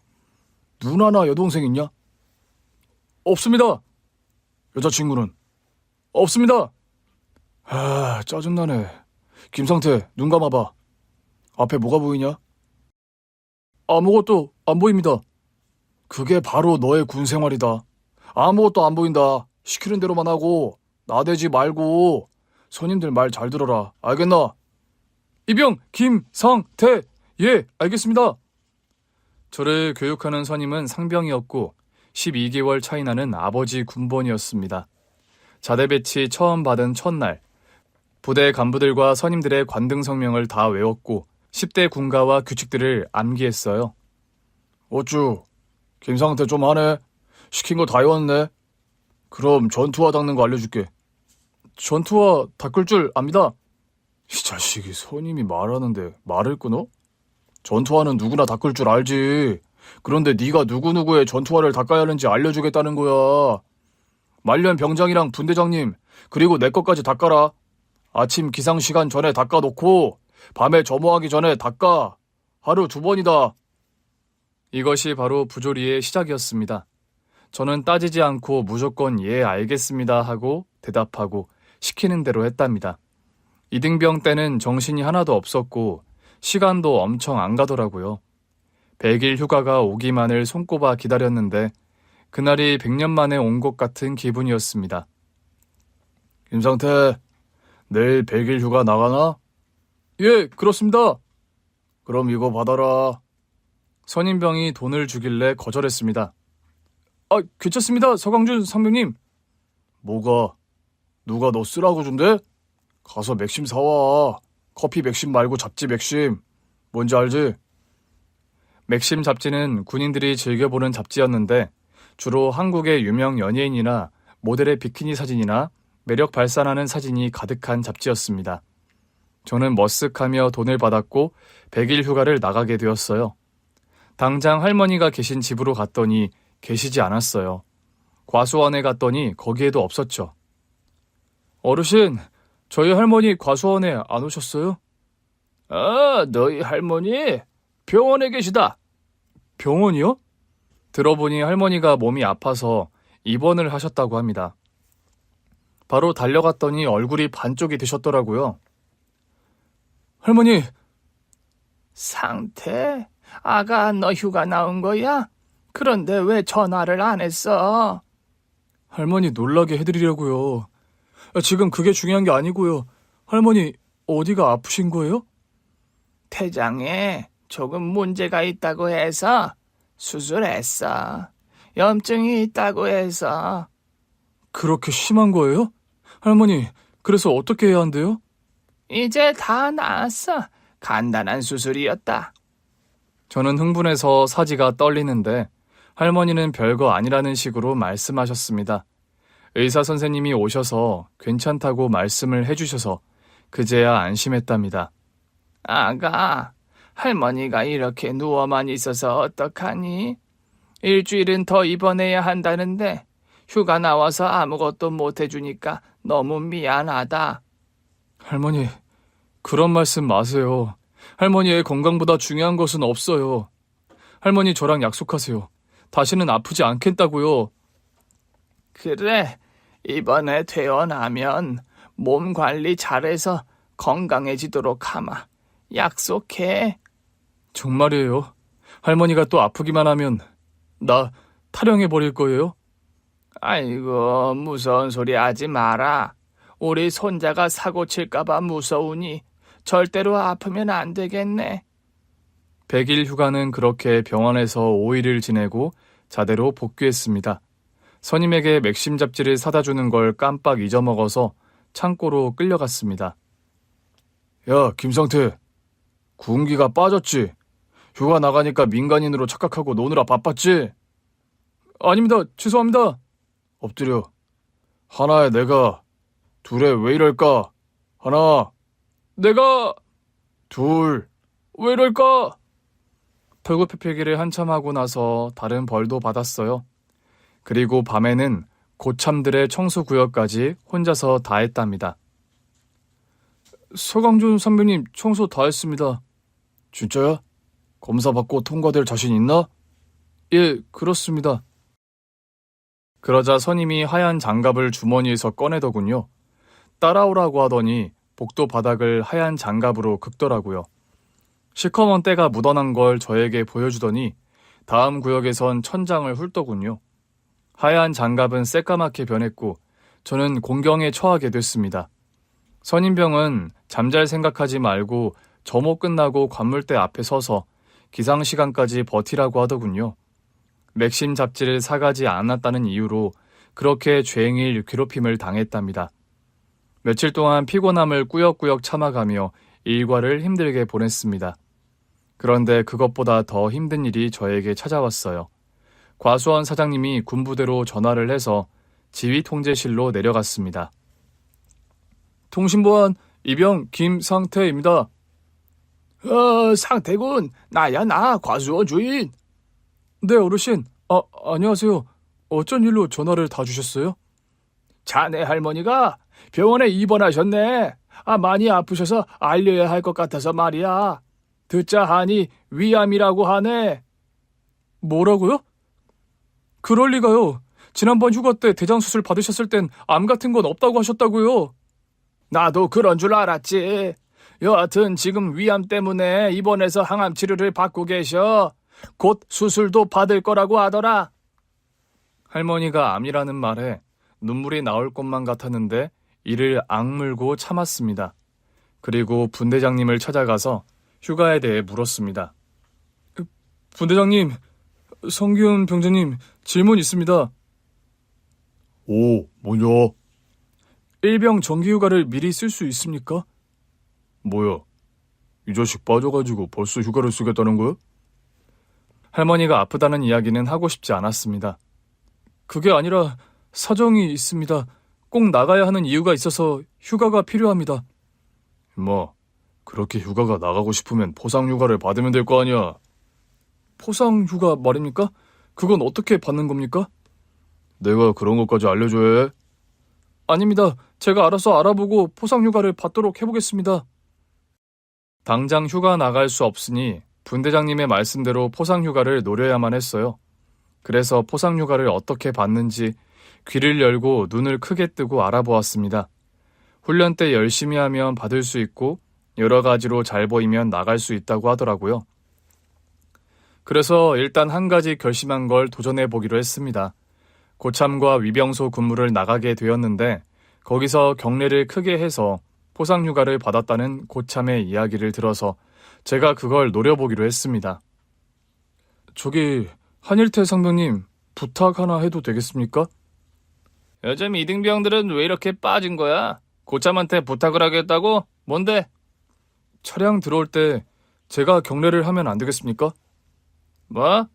누나나 여동생 있냐? 없습니다. 여자친구는? 없습니다. 짜증나네. 김상태, 눈 감아봐. 앞에 뭐가 보이냐? 아무것도 안 보입니다. 그게 바로 너의 군 생활이다. 아무것도 안 보인다. 시키는 대로만 하고 나대지 말고 선임들 말 잘 들어라. 알겠나? 이병 김상태. 예, 알겠습니다. 저를 교육하는 선임은 상병이었고 12개월 차이 나는 아버지 군번이었습니다. 자대 배치 처음 받은 첫날 부대 간부들과 선임들의 관등 성명을 다 외웠고 10대 군가와 규칙들을 암기했어요. 어쭈, 김상태 좀 하네. 시킨 거 다 외웠네. 그럼 전투화 닦는 거 알려줄게. 전투화 닦을 줄 압니다. 이 자식이 선임이 말하는데 말을 끊어? 전투화는 누구나 닦을 줄 알지. 그런데 네가 누구누구의 전투화를 닦아야 하는지 알려주겠다는 거야. 말년 병장이랑 분대장님 그리고 내 것까지 닦아라. 아침 기상시간 전에 닦아놓고 밤에 점호하기 전에 닦아. 하루 2번이다. 이것이 바로 부조리의 시작이었습니다. 저는 따지지 않고 무조건 예 알겠습니다 하고 대답하고 시키는 대로 했답니다. 이등병 때는 정신이 하나도 없었고 시간도 엄청 안 가더라고요. 100일 휴가가 오기만을 손꼽아 기다렸는데 그날이 100년 만에 온 것 같은 기분이었습니다. 김상태, 내일 100일 휴가 나가나? 예, 그렇습니다. 그럼 이거 받아라. 선임병이 돈을 주길래 거절했습니다. 괜찮습니다, 서강준 상병님. 뭐가? 누가 너 쓰라고 준대? 가서 맥심 사와. 커피 맥심 말고 잡지 맥심. 뭔지 알지? 맥심 잡지는 군인들이 즐겨보는 잡지였는데 주로 한국의 유명 연예인이나 모델의 비키니 사진이나 매력 발산하는 사진이 가득한 잡지였습니다. 저는 머쓱하며 돈을 받았고 100일 휴가를 나가게 되었어요. 당장 할머니가 계신 집으로 갔더니 계시지 않았어요. 과수원에 갔더니 거기에도 없었죠. 어르신, 저희 할머니 과수원에 안 오셨어요? 너희 할머니 병원에 계시다. 병원이요? 들어보니 할머니가 몸이 아파서 입원을 하셨다고 합니다. 바로 달려갔더니 얼굴이 반쪽이 되셨더라고요. 할머니, 상태? 아가, 너 휴가 나온 거야? 그런데 왜 전화를 안 했어? 할머니 놀라게 해드리려고요. 지금 그게 중요한 게 아니고요. 할머니, 어디가 아프신 거예요? 태장에 조금 문제가 있다고 해서 수술했어. 염증이 있다고 해서. 그렇게 심한 거예요? 할머니, 그래서 어떻게 해야 한대요? 이제 다 나았어. 간단한 수술이었다. 저는 흥분해서 사지가 떨리는데 할머니는 별거 아니라는 식으로 말씀하셨습니다. 의사 선생님이 오셔서 괜찮다고 말씀을 해주셔서 그제야 안심했답니다. 아가, 할머니가 이렇게 누워만 있어서 어떡하니? 일주일은 더 입원해야 한다는데 휴가 나와서 아무것도 못 해주니까 너무 미안하다. 할머니, 그런 말씀 마세요. 할머니의 건강보다 중요한 것은 없어요. 할머니 저랑 약속하세요. 다시는 아프지 않겠다고요. 그래, 이번에 퇴원하면 몸 관리 잘해서 건강해지도록 하마. 약속해. 정말이에요. 할머니가 또 아프기만 하면 나 탈영해버릴 거예요? 아이고, 무서운 소리 하지 마라. 우리 손자가 사고 칠까봐 무서우니 절대로 아프면 안 되겠네. 100일 휴가는 그렇게 병원에서 5일을 지내고 자대로 복귀했습니다. 선임에게 맥심 잡지를 사다 주는 걸 깜빡 잊어먹어서 창고로 끌려갔습니다. 야, 김상태. 군기가 빠졌지? 휴가 나가니까 민간인으로 착각하고 노느라 바빴지? 아닙니다. 죄송합니다. 엎드려. 하나에 내가, 둘에 왜 이럴까? 하나, 내가, 둘, 왜 이럴까? 털구페필기를 한참 하고 나서 다른 벌도 받았어요. 그리고 밤에는 고참들의 청소구역까지 혼자서 다 했답니다. 서강준 선배님 청소 다 했습니다. 진짜야? 검사 받고 통과될 자신 있나? 예, 그렇습니다. 그러자 선임이 하얀 장갑을 주머니에서 꺼내더군요. 따라오라고 하더니 복도 바닥을 하얀 장갑으로 긁더라고요. 시커먼 때가 묻어난 걸 저에게 보여주더니 다음 구역에선 천장을 훑더군요. 하얀 장갑은 새까맣게 변했고 저는 공경에 처하게 됐습니다. 선임병은 잠잘 생각하지 말고 점호 끝나고 관물대 앞에 서서 기상시간까지 버티라고 하더군요. 맥심 잡지를 사가지 않았다는 이유로 그렇게 죄행일 괴롭힘을 당했답니다. 며칠 동안 피곤함을 꾸역꾸역 참아가며 일과를 힘들게 보냈습니다. 그런데 그것보다 더 힘든 일이 저에게 찾아왔어요. 과수원 사장님이 군부대로 전화를 해서 지휘통제실로 내려갔습니다. 통신보안 이병 김상태입니다. 상태군. 나야, 나 과수원 주인. 네, 어르신. 안녕하세요. 어쩐 일로 전화를 다 주셨어요? 자네 할머니가 병원에 입원하셨네. 많이 아프셔서 알려야 할 것 같아서 말이야. 듣자 하니 위암이라고 하네. 뭐라고요? 그럴 리가요. 지난번 휴가 때 대장 수술 받으셨을 땐 암 같은 건 없다고 하셨다고요. 나도 그런 줄 알았지. 여하튼 지금 위암 때문에 입원해서 항암 치료를 받고 계셔. 곧 수술도 받을 거라고 하더라. 할머니가 암이라는 말에 눈물이 나올 것만 같았는데 이를 악물고 참았습니다. 그리고 분대장님을 찾아가서 휴가에 대해 물었습니다. 분대장님, 성기훈 병장님, 질문 있습니다. 뭐냐? 일병 정기휴가를 미리 쓸 수 있습니까? 뭐야? 이 자식 빠져가지고 벌써 휴가를 쓰겠다는 거야? 할머니가 아프다는 이야기는 하고 싶지 않았습니다. 그게 아니라 사정이 있습니다. 꼭 나가야 하는 이유가 있어서 휴가가 필요합니다. 뭐, 그렇게 휴가가 나가고 싶으면 포상휴가를 받으면 될 거 아니야. 포상휴가 말입니까? 그건 어떻게 받는 겁니까? 내가 그런 것까지 알려줘야 해? 아닙니다. 제가 알아서 알아보고 포상휴가를 받도록 해보겠습니다. 당장 휴가 나갈 수 없으니 분대장님의 말씀대로 포상휴가를 노려야만 했어요. 그래서 포상휴가를 어떻게 받는지 귀를 열고 눈을 크게 뜨고 알아보았습니다. 훈련 때 열심히 하면 받을 수 있고 여러 가지로 잘 보이면 나갈 수 있다고 하더라고요. 그래서 일단 한 가지 결심한 걸 도전해 보기로 했습니다. 고참과 위병소 근무를 나가게 되었는데 거기서 경례를 크게 해서 포상휴가를 받았다는 고참의 이야기를 들어서 제가 그걸 노려보기로 했습니다. 저기 한일태 상병님 부탁 하나 해도 되겠습니까? 요즘 이등병들은 왜 이렇게 빠진 거야? 고참한테 부탁을 하겠다고? 뭔데? 차량 들어올 때 제가 경례를 하면 안 되겠습니까? 뭐?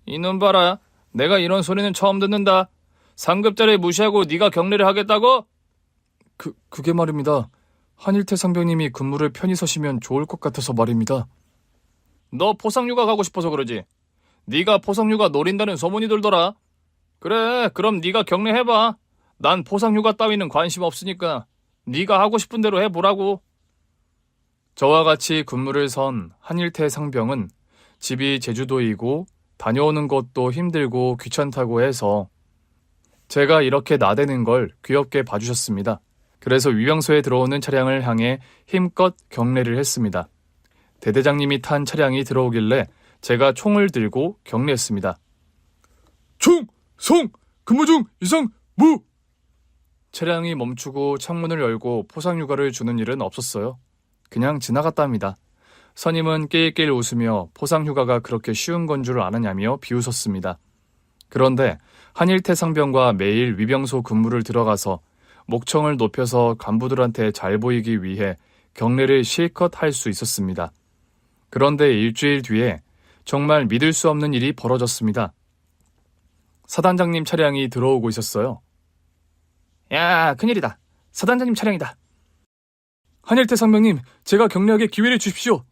이놈 봐라. 내가 이런 소리는 처음 듣는다. 상급자를 무시하고 네가 경례를 하겠다고? 그게 말입니다. 한일태 상병님이 근무를 편히 서시면 좋을 것 같아서 말입니다. 너 포상휴가 가고 싶어서 그러지? 네가 포상휴가 노린다는 소문이 돌더라. 그래, 그럼 네가 경례해봐. 난 포상휴가 따위는 관심 없으니까 네가 하고 싶은 대로 해보라고. 저와 같이 근무를 선 한일태 상병은 집이 제주도이고 다녀오는 것도 힘들고 귀찮다고 해서 제가 이렇게 나대는 걸 귀엽게 봐주셨습니다. 그래서 위병소에 들어오는 차량을 향해 힘껏 경례를 했습니다. 대대장님이 탄 차량이 들어오길래 제가 총을 들고 경례했습니다. 총! 성! 근무 중! 이상! 무! 차량이 멈추고 창문을 열고 포상휴가를 주는 일은 없었어요. 그냥 지나갔답니다. 선임은 낄낄 웃으며 포상휴가가 그렇게 쉬운 건 줄 아느냐며 비웃었습니다. 그런데 한일태 상병과 매일 위병소 근무를 들어가서 목청을 높여서 간부들한테 잘 보이기 위해 경례를 실컷 할 수 있었습니다. 그런데 일주일 뒤에 정말 믿을 수 없는 일이 벌어졌습니다. 사단장님 차량이 들어오고 있었어요. 야, 큰일이다. 사단장님 차량이다. 한일태 상병님, 제가 경례하게 기회를 주십시오.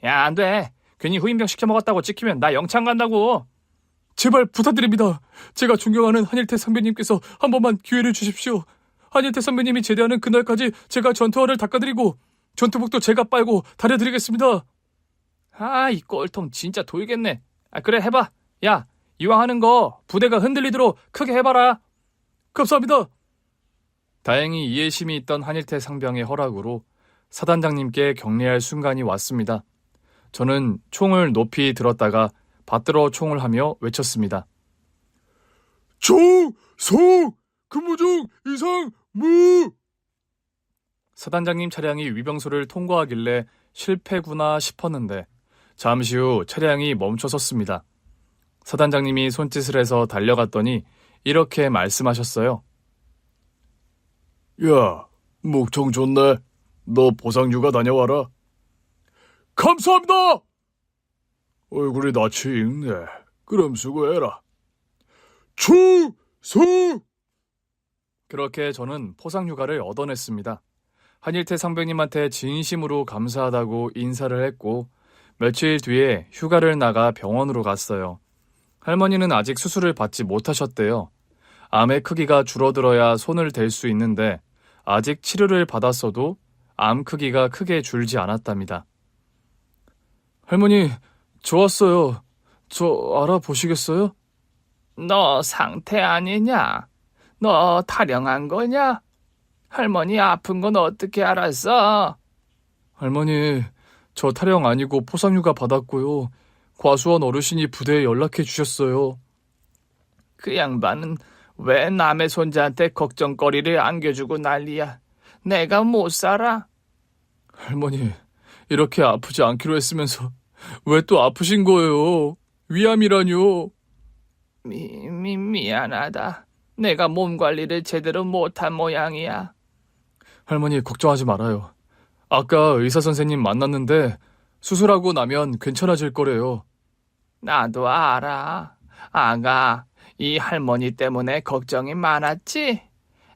야, 안 돼. 괜히 후임병 시켜먹었다고 찍히면 나 영창 간다고. 제발 부탁드립니다. 제가 존경하는 한일태 상병님께서 한 번만 기회를 주십시오. 한일태 선배님이 제대하는 그날까지 제가 전투화를 닦아드리고 전투복도 제가 빨고 다려드리겠습니다. 아, 이 꼴통 진짜 돌겠네. 아, 그래, 해봐. 야, 이왕 하는 거 부대가 흔들리도록 크게 해봐라. 감사합니다. 다행히 이해심이 있던 한일태 상병의 허락으로 사단장님께 경례할 순간이 왔습니다. 저는 총을 높이 들었다가 받들어 총을 하며 외쳤습니다. 총! 성! 근무 중! 이상! 무! 사단장님 차량이 위병소를 통과하길래 실패구나 싶었는데 잠시 후 차량이 멈춰섰습니다. 사단장님이 손짓을 해서 달려갔더니 이렇게 말씀하셨어요. 야, 목청 좋네. 너 보상휴가 다녀와라. 감사합니다! 얼굴이 낯이 익네. 그럼 수고해라. 충성! 그렇게 저는 포상휴가를 얻어냈습니다. 한일태 상병님한테 진심으로 감사하다고 인사를 했고 며칠 뒤에 휴가를 나가 병원으로 갔어요. 할머니는 아직 수술을 받지 못하셨대요. 암의 크기가 줄어들어야 손을 댈 수 있는데 아직 치료를 받았어도 암 크기가 크게 줄지 않았답니다. 할머니, 저 왔어요. 저 알아보시겠어요? 너 상태 아니냐? 너 타령한 거냐? 할머니 아픈 건 어떻게 알았어? 할머니, 저 타령 아니고 포상휴가 받았고요. 과수원 어르신이 부대에 연락해 주셨어요. 그 양반은 왜 남의 손자한테 걱정거리를 안겨주고 난리야? 내가 못 살아? 할머니, 이렇게 아프지 않기로 했으면서 왜 또 아프신 거예요? 위암이라뇨. 미안하다. 내가 몸 관리를 제대로 못한 모양이야. 할머니, 걱정하지 말아요. 아까 의사 선생님 만났는데 수술하고 나면 괜찮아질 거래요. 나도 알아. 아가, 이 할머니 때문에 걱정이 많았지?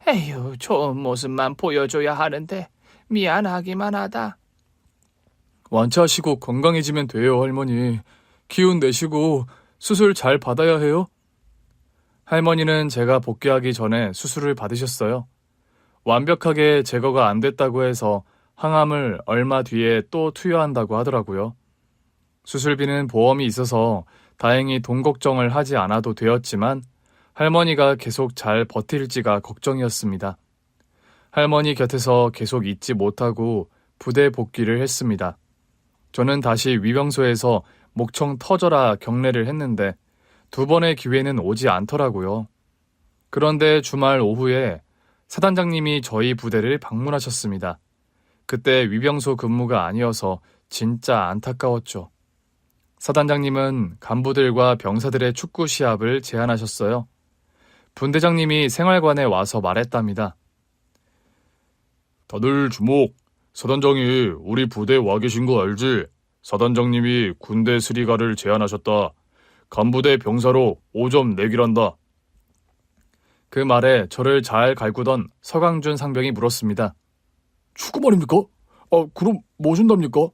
에휴, 좋은 모습만 보여줘야 하는데 미안하기만 하다. 완치하시고 건강해지면 돼요, 할머니. 기운 내시고 수술 잘 받아야 해요. 할머니는 제가 복귀하기 전에 수술을 받으셨어요. 완벽하게 제거가 안 됐다고 해서 항암을 얼마 뒤에 또 투여한다고 하더라고요. 수술비는 보험이 있어서 다행히 돈 걱정을 하지 않아도 되었지만 할머니가 계속 잘 버틸지가 걱정이었습니다. 할머니 곁에서 계속 있지 못하고 부대 복귀를 했습니다. 저는 다시 위병소에서 목청 터져라 경례를 했는데 2번의 기회는 오지 않더라고요. 그런데 주말 오후에 사단장님이 저희 부대를 방문하셨습니다. 그때 위병소 근무가 아니어서 진짜 안타까웠죠. 사단장님은 간부들과 병사들의 축구 시합을 제안하셨어요. 분대장님이 생활관에 와서 말했답니다. 다들 주목. 사단장이 우리 부대에 와 계신 거 알지? 사단장님이 군대 수리가를 제안하셨다. 간부대 병사로 5점 내기란다. 그 말에 저를 잘 갈구던 서강준 상병이 물었습니다. 축구 말입니까? 그럼 뭐 준답니까?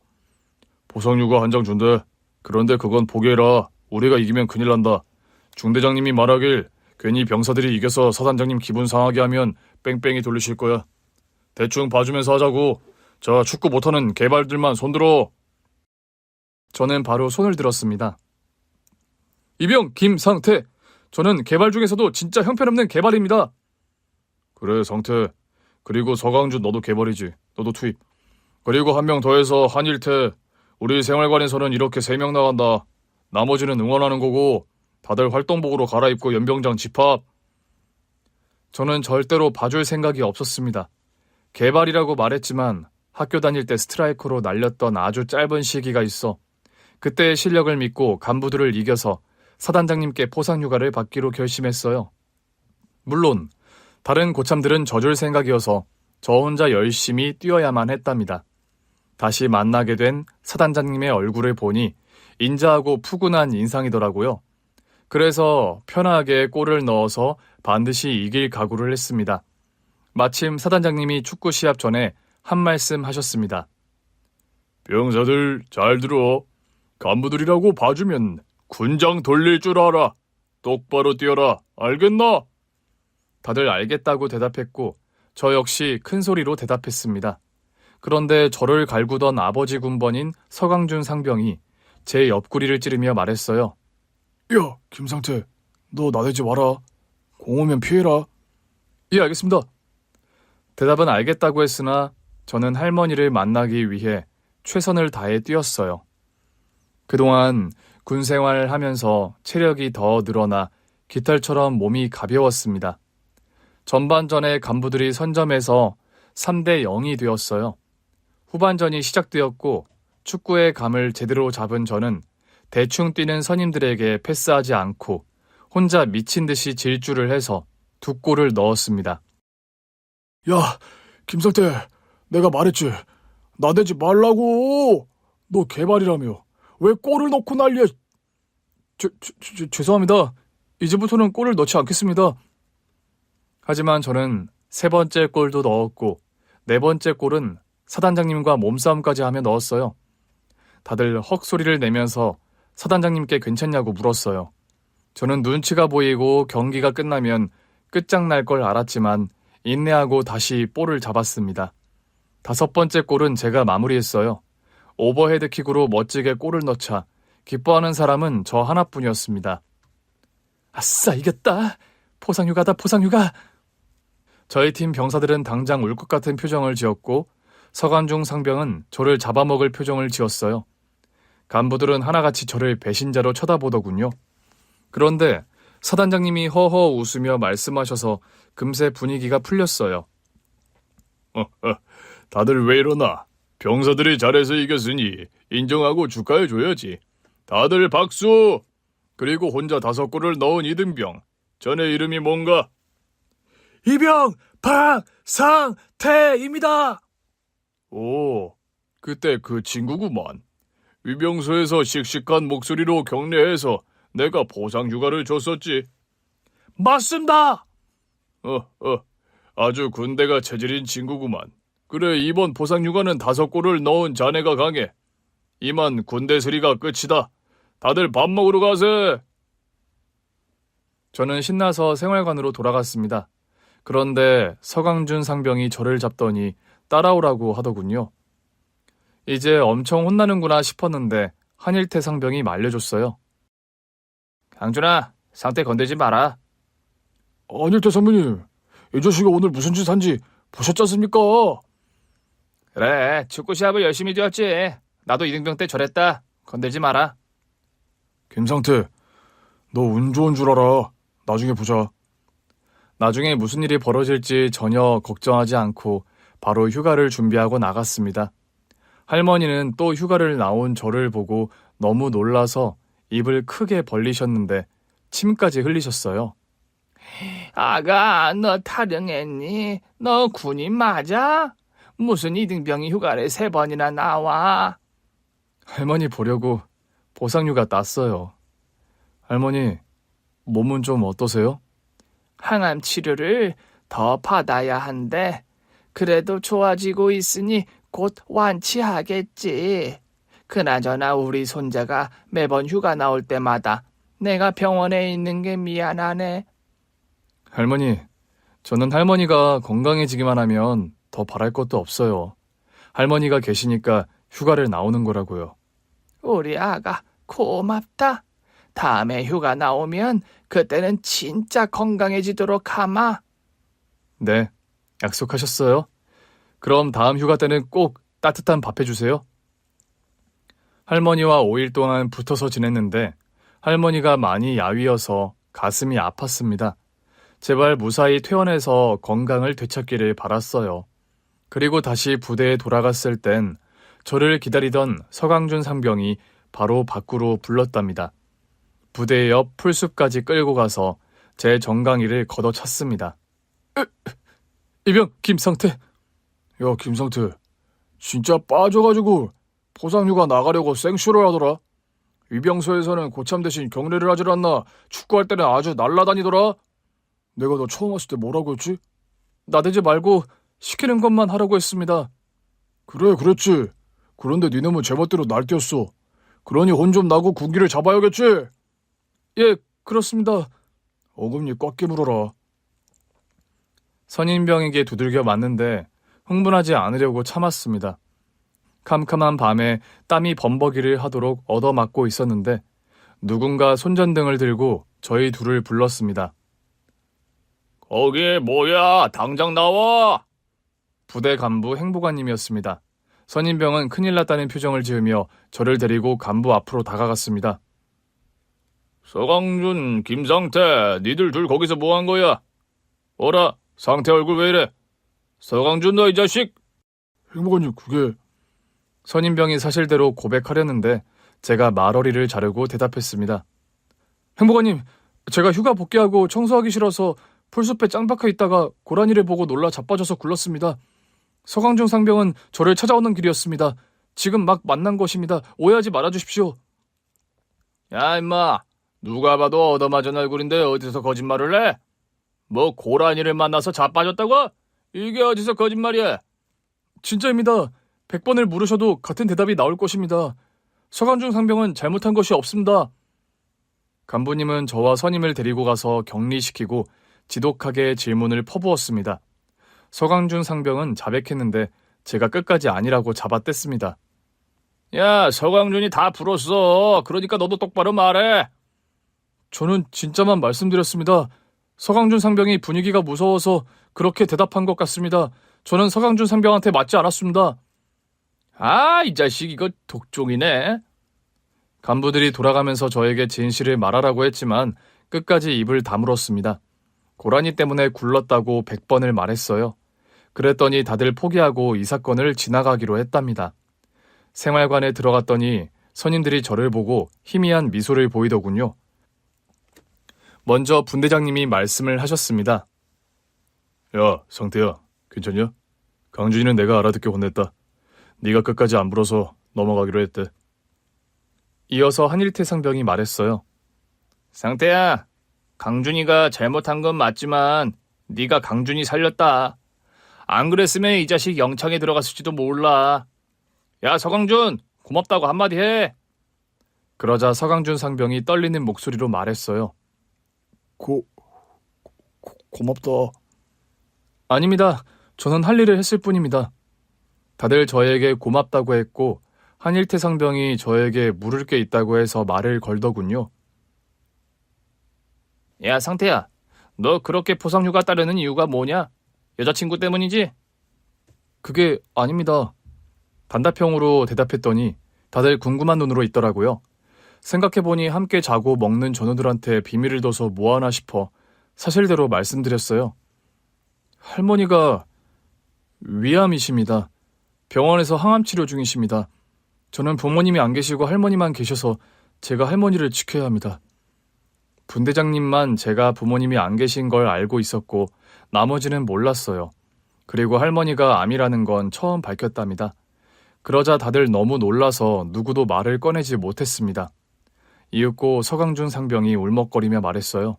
보상휴가 한 장 준대. 그런데 그건 포기해라. 우리가 이기면 큰일 난다. 중대장님이 말하길 괜히 병사들이 이겨서 사단장님 기분 상하게 하면 뺑뺑이 돌리실 거야. 대충 봐주면서 하자고. 자, 축구 못하는 개발들만 손들어. 저는 바로 손을 들었습니다. 이병 김상태. 저는 개발 중에서도 진짜 형편없는 개발입니다. 그래, 상태. 그리고 서강준 너도 개발이지. 너도 투입. 그리고 한 명 더해서 한일태. 우리 생활관에서는 이렇게 3명 나간다. 나머지는 응원하는 거고 다들 활동복으로 갈아입고 연병장 집합. 저는 절대로 봐줄 생각이 없었습니다. 개발이라고 말했지만 학교 다닐 때 스트라이커로 날렸던 아주 짧은 시기가 있어 그때의 실력을 믿고 간부들을 이겨서 사단장님께 포상휴가를 받기로 결심했어요. 물론 다른 고참들은 져줄 생각이어서 저 혼자 열심히 뛰어야만 했답니다. 다시 만나게 된 사단장님의 얼굴을 보니 인자하고 푸근한 인상이더라고요. 그래서 편하게 골을 넣어서 반드시 이길 각오를 했습니다. 마침 사단장님이 축구 시합 전에 한 말씀 하셨습니다. 병사들 잘 들어. 간부들이라고 봐주면 군장 돌릴 줄 알아. 똑바로 뛰어라. 알겠나? 다들 알겠다고 대답했고 저 역시 큰 소리로 대답했습니다. 그런데 저를 갈구던 아버지 군번인 서강준 상병이 제 옆구리를 찌르며 말했어요. 야, 김상태, 너 나대지 마라. 공 오면 피해라. 예, 알겠습니다. 대답은 알겠다고 했으나 저는 할머니를 만나기 위해 최선을 다해 뛰었어요. 그동안 군 생활을 하면서 체력이 더 늘어나 깃털처럼 몸이 가벼웠습니다. 전반전에 간부들이 선점해서 3대 0이 되었어요. 후반전이 시작되었고 축구의 감을 제대로 잡은 저는 대충 뛰는 선임들에게 패스하지 않고 혼자 미친 듯이 질주를 해서 2골을 넣었습니다. 야, 김상태, 내가 말했지. 나대지 말라고. 너 개발이라며. 왜 골을 넣고 난리야. 죄송합니다. 이제부터는 골을 넣지 않겠습니다. 하지만 저는 3번째 골도 넣었고 4번째 골은 사단장님과 몸싸움까지 하며 넣었어요. 다들 헉소리를 내면서 사단장님께 괜찮냐고 물었어요. 저는 눈치가 보이고 경기가 끝나면 끝장날 걸 알았지만 인내하고 다시 볼을 잡았습니다. 5번째 골은 제가 마무리했어요. 오버헤드킥으로 멋지게 골을 넣자 기뻐하는 사람은 저 하나뿐이었습니다. 아싸, 이겼다. 포상휴가다, 포상휴가. 저희 팀 병사들은 당장 울 것 같은 표정을 지었고 서간중 상병은 저를 잡아먹을 표정을 지었어요. 간부들은 하나같이 저를 배신자로 쳐다보더군요. 그런데 사단장님이 허허 웃으며 말씀하셔서 금세 분위기가 풀렸어요. 다들 왜 이러나? 병사들이 잘해서 이겼으니 인정하고 축하해줘야지. 다들 박수! 그리고 혼자 5골을 넣은 이등병. 전의 이름이 뭔가? 이병 박상태입니다. 오, 그때 그 친구구만. 위병소에서 씩씩한 목소리로 경례해서 내가 보상휴가를 줬었지. 맞습니다. 아주 군대가 체질인 친구구만. 그래, 이번 보상휴가는 5골을 넣은 자네가 강해. 이만 군대 수리가 끝이다. 다들 밥 먹으러 가세. 저는 신나서 생활관으로 돌아갔습니다. 그런데 서강준 상병이 저를 잡더니 따라오라고 하더군요. 이제 엄청 혼나는구나 싶었는데 한일태 상병이 말려줬어요. 강준아, 상태 건들지 마라. 한일태 선배님, 이 자식이 오늘 무슨 짓 한지 보셨지 않습니까? 그래, 축구 시합을 열심히 뛰었지. 나도 이등병 때 저랬다. 건들지 마라. 김상태, 너 운 좋은 줄 알아. 나중에 보자. 나중에 무슨 일이 벌어질지 전혀 걱정하지 않고 바로 휴가를 준비하고 나갔습니다. 할머니는 또 휴가를 나온 저를 보고 너무 놀라서 입을 크게 벌리셨는데 침까지 흘리셨어요. 아가, 너 타령했니? 너 군인 맞아? 무슨 이등병이 휴가를 3번이나 나와? 할머니 보려고 보상휴가 땄어요. 할머니, 몸은 좀 어떠세요? 항암 치료를 더 받아야 한대. 그래도 좋아지고 있으니 곧 완치하겠지. 그나저나 우리 손자가 매번 휴가 나올 때마다 내가 병원에 있는 게 미안하네. 할머니, 저는 할머니가 건강해지기만 하면 더 바랄 것도 없어요. 할머니가 계시니까 휴가를 나오는 거라고요. 우리 아가 고맙다. 다음에 휴가 나오면 그때는 진짜 건강해지도록 하마. 네, 약속하셨어요? 그럼 다음 휴가 때는 꼭 따뜻한 밥 해주세요. 할머니와 5일 동안 붙어서 지냈는데 할머니가 많이 야위어서 가슴이 아팠습니다. 제발 무사히 퇴원해서 건강을 되찾기를 바랐어요. 그리고 다시 부대에 돌아갔을 땐 저를 기다리던 서강준 상병이 바로 밖으로 불렀답니다. 부대 옆 풀숲까지 끌고 가서 제 정강이를 걷어찼습니다. 이병 김상태. 야, 김상태, 진짜 빠져가지고 보상휴가 나가려고 생쇼를 하더라. 위병소에서는 고참 대신 경례를 하질 않나 축구할 때는 아주 날라다니더라. 내가 너 처음 왔을 때 뭐라고 했지? 나대지 말고 시키는 것만 하라고 했습니다. 그래, 그랬지. 그런데 니네는 제멋대로 날뛰었어. 그러니 혼 좀 나고 군기를 잡아야겠지? 예, 그렇습니다. 어금니 꽉 깨물어라. 선임병에게 두들겨 맞는데 흥분하지 않으려고 참았습니다. 캄캄한 밤에 땀이 범벅이를 하도록 얻어맞고 있었는데 누군가 손전등을 들고 저희 둘을 불렀습니다. 거기 뭐야? 당장 나와! 부대 간부 행보관님이었습니다. 선임병은 큰일 났다는 표정을 지으며 저를 데리고 간부 앞으로 다가갔습니다. 서강준, 김상태, 니들 둘 거기서 뭐 한 거야? 어라, 상태 얼굴 왜 이래? 서강준 너 이 자식! 행복한님, 그게... 선임병이 사실대로 고백하려는데 제가 말어리를 자르고 대답했습니다. 행보관님, 제가 휴가 복귀하고 청소하기 싫어서 풀숲에 짱박혀 있다가 고라니를 보고 놀라 자빠져서 굴렀습니다. 서강준 상병은 저를 찾아오는 길이었습니다. 지금 막 만난 것입니다. 오해하지 말아주십시오. 야, 임마. 누가 봐도 얻어맞은 얼굴인데 어디서 거짓말을 해? 뭐 고라니를 만나서 자빠졌다고? 이게 어디서 거짓말이야? 진짜입니다. 100번을 물으셔도 같은 대답이 나올 것입니다. 서강준 상병은 잘못한 것이 없습니다. 간부님은 저와 선임을 데리고 가서 격리시키고 지독하게 질문을 퍼부었습니다. 서강준 상병은 자백했는데 제가 끝까지 아니라고 잡아댔습니다. 야, 서강준이 다 풀었어. 그러니까 너도 똑바로 말해. 저는 진짜만 말씀드렸습니다. 서강준 상병이 분위기가 무서워서 그렇게 대답한 것 같습니다. 저는 서강준 상병한테 맞지 않았습니다. 아, 이 자식 이거 독종이네. 간부들이 돌아가면서 저에게 진실을 말하라고 했지만 끝까지 입을 다물었습니다. 고라니 때문에 굴렀다고 100번을 말했어요. 그랬더니 다들 포기하고 이 사건을 지나가기로 했답니다. 생활관에 들어갔더니 선임들이 저를 보고 희미한 미소를 보이더군요. 먼저 분대장님이 말씀을 하셨습니다. 야, 상태야, 괜찮냐? 강준이는 내가 알아듣게 혼냈다. 네가 끝까지 안 불어서 넘어가기로 했대. 이어서 한일태 상병이 말했어요. 상태야, 강준이가 잘못한 건 맞지만 네가 강준이 살렸다. 안 그랬으면 이 자식 영창에 들어갔을지도 몰라. 야, 서강준, 고맙다고 한마디 해. 그러자 서강준 상병이 떨리는 목소리로 말했어요. 고맙다. 아닙니다. 저는 할 일을 했을 뿐입니다. 다들 저에게 고맙다고 했고 한일태 상병이 저에게 물을 게 있다고 해서 말을 걸더군요. 야, 상태야. 너 그렇게 포상휴가 따르는 이유가 뭐냐? 여자친구 때문이지? 그게 아닙니다. 단답형으로 대답했더니 다들 궁금한 눈으로 있더라고요. 생각해보니 함께 자고 먹는 전우들한테 비밀을 둬서 뭐하나 싶어 사실대로 말씀드렸어요. 할머니가 위암이십니다. 병원에서 항암 치료 중이십니다. 저는 부모님이 안 계시고 할머니만 계셔서 제가 할머니를 지켜야 합니다. 분대장님만 제가 부모님이 안 계신 걸 알고 있었고 나머지는 몰랐어요. 그리고 할머니가 암이라는 건 처음 밝혔답니다. 그러자 다들 너무 놀라서 누구도 말을 꺼내지 못했습니다. 이윽고 서강준 상병이 울먹거리며 말했어요.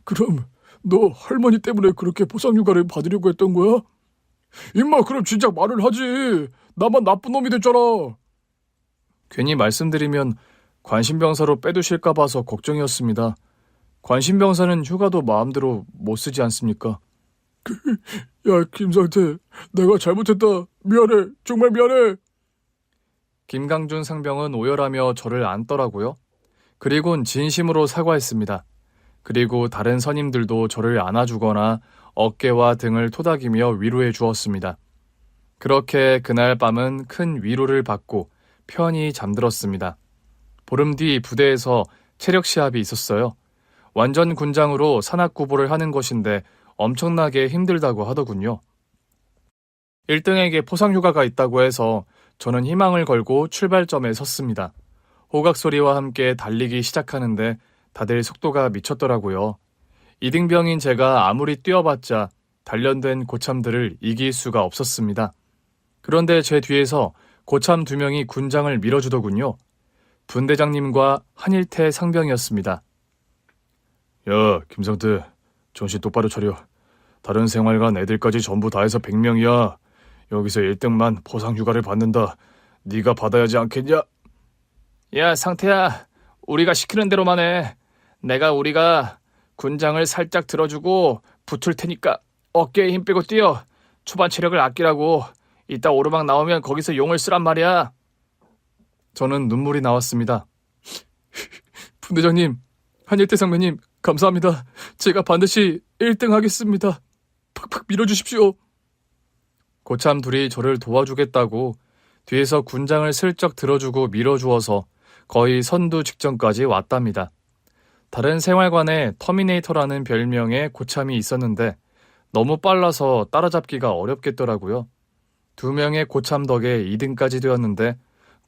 그럼 너 할머니 때문에 그렇게 보상휴가를 받으려고 했던 거야? 임마, 그럼 진작 말을 하지. 나만 나쁜 놈이 됐잖아. 괜히 말씀드리면 관심병사로 빼두실까 봐서 걱정이었습니다. 관심병사는 휴가도 마음대로 못 쓰지 않습니까? 야, 김상태, 내가 잘못했다. 미안해. 정말 미안해. 김강준 상병은 오열하며 저를 안더라고요. 그리곤 진심으로 사과했습니다. 그리고 다른 선임들도 저를 안아주거나 어깨와 등을 토닥이며 위로해 주었습니다. 그렇게 그날 밤은 큰 위로를 받고 편히 잠들었습니다. 보름 뒤 부대에서 체력 시합이 있었어요. 완전 군장으로 산악구보를 하는 것인데 엄청나게 힘들다고 하더군요. 1등에게 포상휴가가 있다고 해서 저는 희망을 걸고 출발점에 섰습니다. 호각소리와 함께 달리기 시작하는데 다들 속도가 미쳤더라고요. 이등병인 제가 아무리 뛰어봤자 단련된 고참들을 이길 수가 없었습니다. 그런데 제 뒤에서 고참 2명이 군장을 밀어주더군요. 분대장님과 한일태 상병이었습니다. 야, 김상태, 정신 똑바로 차려. 다른 생활관 애들까지 전부 다 해서 100명이야. 여기서 1등만 포상휴가를 받는다. 네가 받아야지 않겠냐? 야, 상태야. 우리가 시키는 대로만 해. 우리가 군장을 살짝 들어주고 붙을 테니까 어깨에 힘 빼고 뛰어. 초반 체력을 아끼라고. 이따 오르막 나오면 거기서 용을 쓰란 말이야. 저는 눈물이 나왔습니다. 분대장님, 한일태 상병님, 감사합니다. 제가 반드시 1등 하겠습니다. 팍팍 밀어주십시오. 고참 둘이 저를 도와주겠다고 뒤에서 군장을 슬쩍 들어주고 밀어주어서 거의 선두 직전까지 왔답니다. 다른 생활관에 터미네이터라는 별명의 고참이 있었는데 너무 빨라서 따라잡기가 어렵겠더라고요. 2명의 고참 덕에 2등까지 되었는데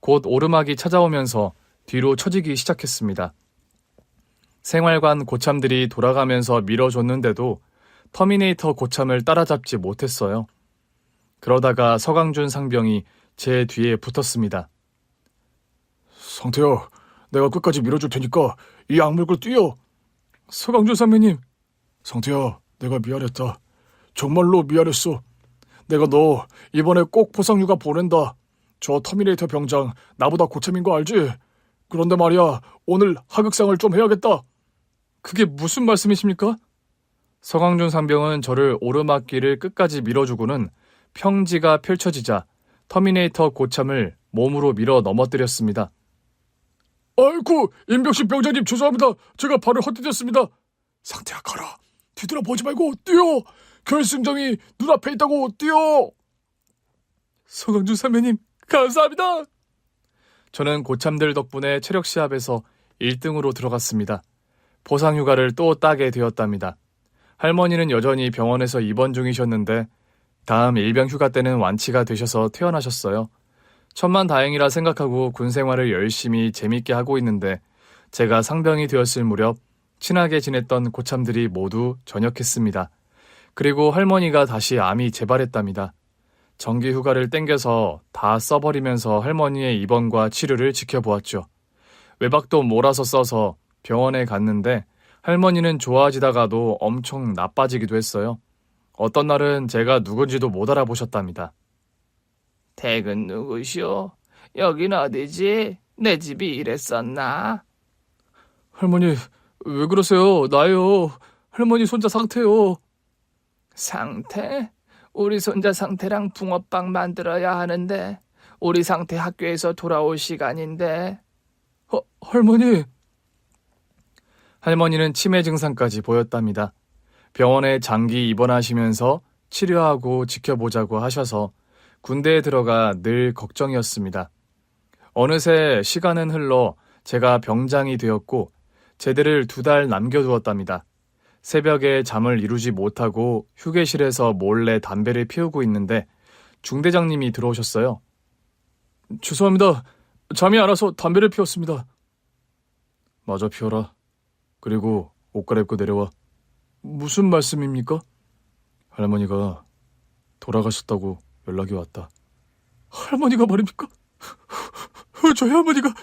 곧 오르막이 찾아오면서 뒤로 처지기 시작했습니다. 생활관 고참들이 돌아가면서 밀어줬는데도 터미네이터 고참을 따라잡지 못했어요. 그러다가 서강준 상병이 제 뒤에 붙었습니다. 상태야, 내가 끝까지 밀어줄 테니까 이 악물고 뛰어. 서강준 선배님, 상태야, 내가 미안했다. 정말로 미안했어. 내가 너 이번에 꼭 포상휴가 보낸다. 저 터미네이터 병장 나보다 고참인 거 알지? 그런데 말이야, 오늘 하극상을 좀 해야겠다. 그게 무슨 말씀이십니까? 서강준 상병은 저를 오르막길을 끝까지 밀어주고는 평지가 펼쳐지자 터미네이터 고참을 몸으로 밀어 넘어뜨렸습니다. 아이고, 임병식 병장님 죄송합니다. 제가 발을 헛디뎠습니다. 상태야, 가라. 뒤돌아보지 말고 뛰어. 결승점이 눈앞에 있다고 뛰어. 서강준 선배님, 감사합니다. 저는 고참들 덕분에 체력 시합에서 1등으로 들어갔습니다. 포상휴가를 또 따게 되었답니다. 할머니는 여전히 병원에서 입원 중이셨는데 다음 일병휴가 때는 완치가 되셔서 퇴원하셨어요. 천만다행이라 생각하고 군 생활을 열심히 재밌게 하고 있는데 제가 상병이 되었을 무렵 친하게 지냈던 고참들이 모두 전역했습니다. 그리고 할머니가 다시 암이 재발했답니다. 정기휴가를 땡겨서 다 써버리면서 할머니의 입원과 치료를 지켜보았죠. 외박도 몰아서 써서 병원에 갔는데 할머니는 좋아지다가도 엄청 나빠지기도 했어요. 어떤 날은 제가 누군지도 못 알아보셨답니다. 댁은 누구시오? 여긴 어디지? 내 집이 이랬었나? 할머니, 왜 그러세요? 나요. 할머니 손자 상태요. 상태? 우리 손자 상태랑 붕어빵 만들어야 하는데 우리 상태 학교에서 돌아올 시간인데. 할머니. 할머니는 치매 증상까지 보였답니다. 병원에 장기 입원하시면서 치료하고 지켜보자고 하셔서 군대에 들어가 늘 걱정이었습니다. 어느새 시간은 흘러 제가 병장이 되었고 제대를 2달 남겨두었답니다. 새벽에 잠을 이루지 못하고 휴게실에서 몰래 담배를 피우고 있는데 중대장님이 들어오셨어요. 죄송합니다. 잠이 안 와서 담배를 피웠습니다. 마저 피워라. 그리고 옷 갈아입고 내려와. 무슨 말씀입니까? 할머니가 돌아가셨다고 연락이 왔다. 할머니가 말입니까? 저희 할머니가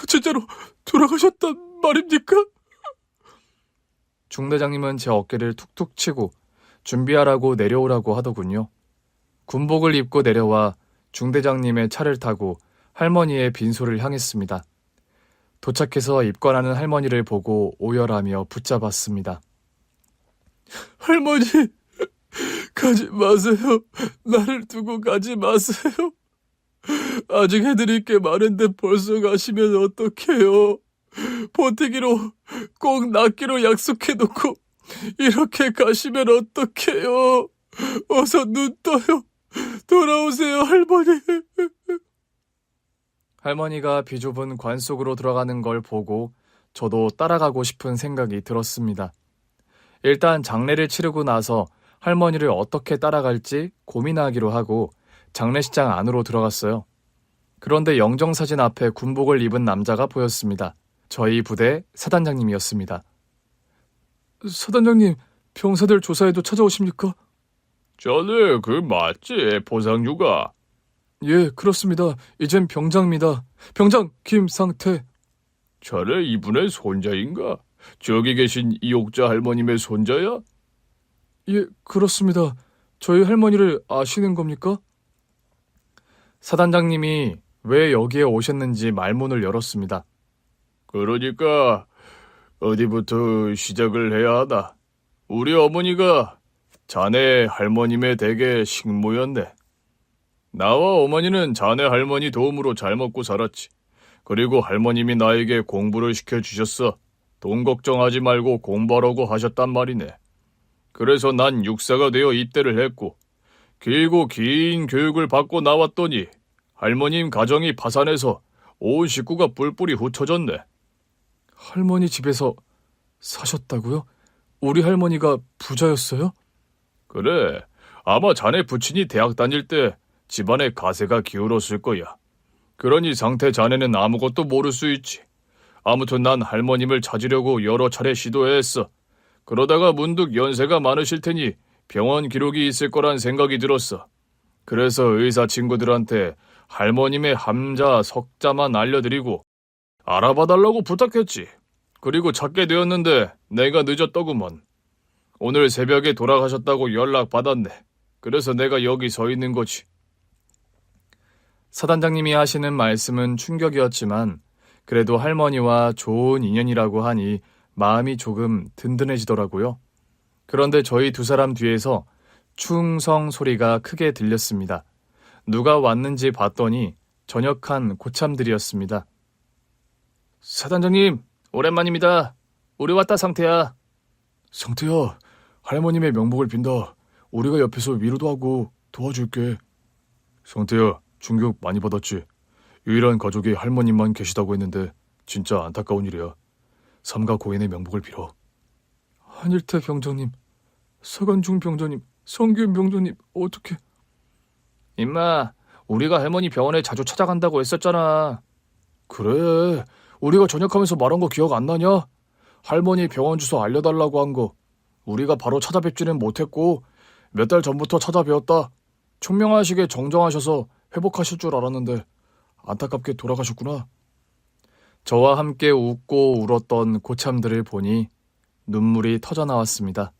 진짜로 돌아가셨단 말입니까? 중대장님은 제 어깨를 툭툭 치고 준비하라고 내려오라고 하더군요. 군복을 입고 내려와 중대장님의 차를 타고 할머니의 빈소를 향했습니다. 도착해서 입관하는 할머니를 보고 오열하며 붙잡았습니다. 할머니, 가지 마세요. 나를 두고 가지 마세요. 아직 해드릴 게 많은데 벌써 가시면 어떡해요. 버티기로 꼭 낫기로 약속해놓고 이렇게 가시면 어떡해요. 어서 눈 떠요. 돌아오세요, 할머니. 할머니가 비좁은 관 속으로 들어가는 걸 보고 저도 따라가고 싶은 생각이 들었습니다. 일단 장례를 치르고 나서 할머니를 어떻게 따라갈지 고민하기로 하고 장례식장 안으로 들어갔어요. 그런데 영정사진 앞에 군복을 입은 남자가 보였습니다. 저희 부대 사단장님이었습니다. 사단장님, 병사들 조사에도 찾아오십니까? 자네 그 맞지, 보상유가? 예, 그렇습니다. 이젠 병장입니다. 병장 김상태. 자네 이분의 손자인가? 저기 계신 이옥자 할머님의 손자야? 예, 그렇습니다. 저희 할머니를 아시는 겁니까? 사단장님이 왜 여기에 오셨는지 말문을 열었습니다. 그러니까 어디부터 시작을 해야 하나? 우리 어머니가 자네 할머님의 댁의 식모였네. 나와 어머니는 자네 할머니 도움으로 잘 먹고 살았지. 그리고 할머님이 나에게 공부를 시켜주셨어. 돈 걱정하지 말고 공부하라고 하셨단 말이네. 그래서 난 육사가 되어 입대를 했고 길고 긴 교육을 받고 나왔더니 할머님 가정이 파산해서 온 식구가 뿔뿔이 흩어졌네. 할머니 집에서 사셨다고요? 우리 할머니가 부자였어요? 그래, 아마 자네 부친이 대학 다닐 때 집안에 가세가 기울었을 거야. 그러니 상태 자네는 아무것도 모를 수 있지. 아무튼 난 할머님을 찾으려고 여러 차례 시도했어. 그러다가 문득 연세가 많으실 테니 병원 기록이 있을 거란 생각이 들었어. 그래서 의사 친구들한테 할머님의 함자, 석자만 알려드리고 알아봐달라고 부탁했지. 그리고 찾게 되었는데 내가 늦었더구먼. 오늘 새벽에 돌아가셨다고 연락받았네. 그래서 내가 여기 서 있는 거지. 사단장님이 하시는 말씀은 충격이었지만 그래도 할머니와 좋은 인연이라고 하니 마음이 조금 든든해지더라고요. 그런데 저희 2사람 뒤에서 충성 소리가 크게 들렸습니다. 누가 왔는지 봤더니 전역한 고참들이었습니다. 사단장님, 오랜만입니다. 우리 왔다 상태야. 상태야, 할머님의 명복을 빈다. 우리가 옆에서 위로도 하고 도와줄게. 상태야, 충격 많이 받았지? 유일한 가족이 할머님만 계시다고 했는데 진짜 안타까운 일이야. 삼가 고인의 명복을 빌어. 한일태 병장님, 서간중 병장님, 성균 병장님, 어떻게... 임마, 우리가 할머니 병원에 자주 찾아간다고 했었잖아. 그래, 우리가 전역하면서 말한 거 기억 안 나냐? 할머니 병원 주소 알려달라고 한 거. 우리가 바로 찾아뵙지는 못했고 몇 달 전부터 찾아뵈었다. 총명하시게 정정하셔서 회복하실 줄 알았는데 안타깝게 돌아가셨구나. 저와 함께 웃고 울었던 고참들을 보니 눈물이 터져 나왔습니다.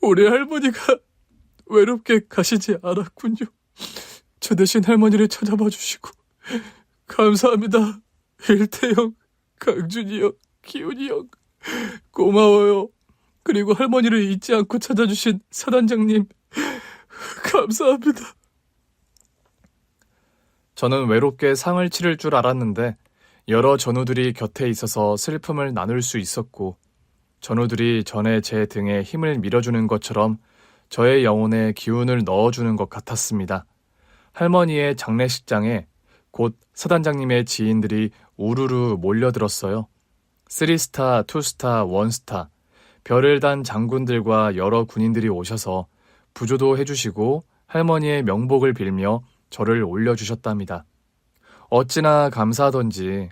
우리 할머니가 외롭게 가시지 않았군요. 저 대신 할머니를 찾아봐 주시고 감사합니다. 일태형, 강준이 형, 기훈이 형 고마워요. 그리고 할머니를 잊지 않고 찾아주신 사단장님 감사합니다. 저는 외롭게 상을 치를 줄 알았는데 여러 전우들이 곁에 있어서 슬픔을 나눌 수 있었고 전우들이 전에 제 등에 힘을 밀어주는 것처럼 저의 영혼에 기운을 넣어주는 것 같았습니다. 할머니의 장례식장에 곧 사단장님의 지인들이 우르르 몰려들었어요. 3스타, 2스타, 1스타, 별을 단 장군들과 여러 군인들이 오셔서 부조도 해주시고 할머니의 명복을 빌며 저를 올려주셨답니다. 어찌나 감사하던지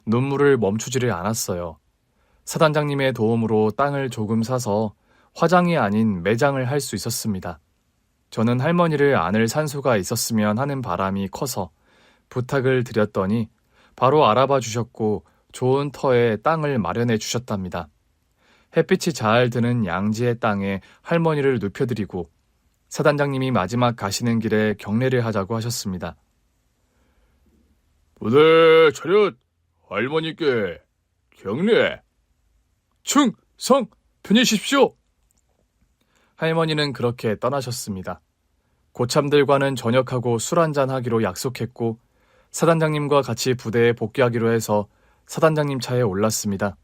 눈물을 멈추지를 않았어요. 사단장님의 도움으로 땅을 조금 사서 화장이 아닌 매장을 할 수 있었습니다. 저는 할머니를 안을 산소가 있었으면 하는 바람이 커서 부탁을 드렸더니 바로 알아봐 주셨고 좋은 터에 땅을 마련해 주셨답니다. 햇빛이 잘 드는 양지의 땅에 할머니를 눕혀드리고 사단장님이 마지막 가시는 길에 경례를 하자고 하셨습니다. 부대 차렷! 할머니께 경례! 충성! 편히십시오! 할머니는 그렇게 떠나셨습니다. 고참들과는 저녁하고 술 한잔 하기로 약속했고 사단장님과 같이 부대에 복귀하기로 해서 사단장님 차에 올랐습니다.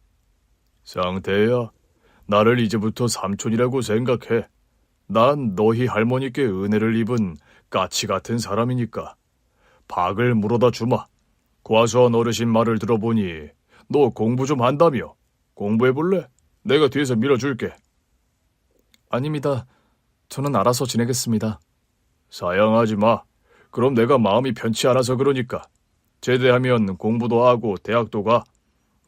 상태야, 나를 이제부터 삼촌이라고 생각해. 난 너희 할머니께 은혜를 입은 까치 같은 사람이니까. 박을 물어다 주마. 과수원 어르신 말을 들어보니 너 공부 좀 한다며. 공부해볼래? 내가 뒤에서 밀어줄게. 아닙니다. 저는 알아서 지내겠습니다. 사양하지 마. 그럼 내가 마음이 편치 않아서 그러니까. 제대하면 공부도 하고 대학도 가.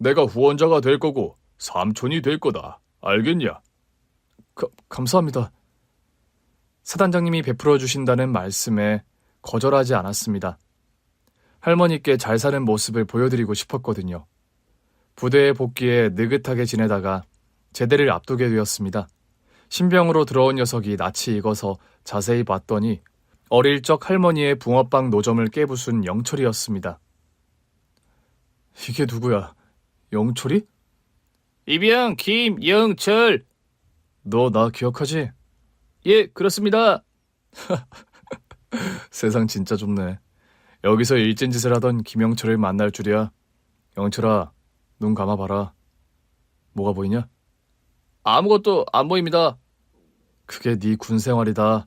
내가 후원자가 될 거고 삼촌이 될 거다. 알겠냐? 감사합니다. 사단장님이 베풀어 주신다는 말씀에 거절하지 않았습니다. 할머니께 잘 사는 모습을 보여드리고 싶었거든요. 부대에 복귀해 느긋하게 지내다가 제대를 앞두게 되었습니다. 신병으로 들어온 녀석이 낯이 익어서 자세히 봤더니 어릴 적 할머니의 붕어빵 노점을 깨부순 영철이었습니다. 이게 누구야? 영철이? 이병 김영철. 너 나 기억하지? 예, 그렇습니다. 세상 진짜 좁네. 여기서 일진 짓을 하던 김영철을 만날 줄이야. 영철아, 눈 감아봐라. 뭐가 보이냐? 아무것도 안 보입니다. 그게 네 군생활이다.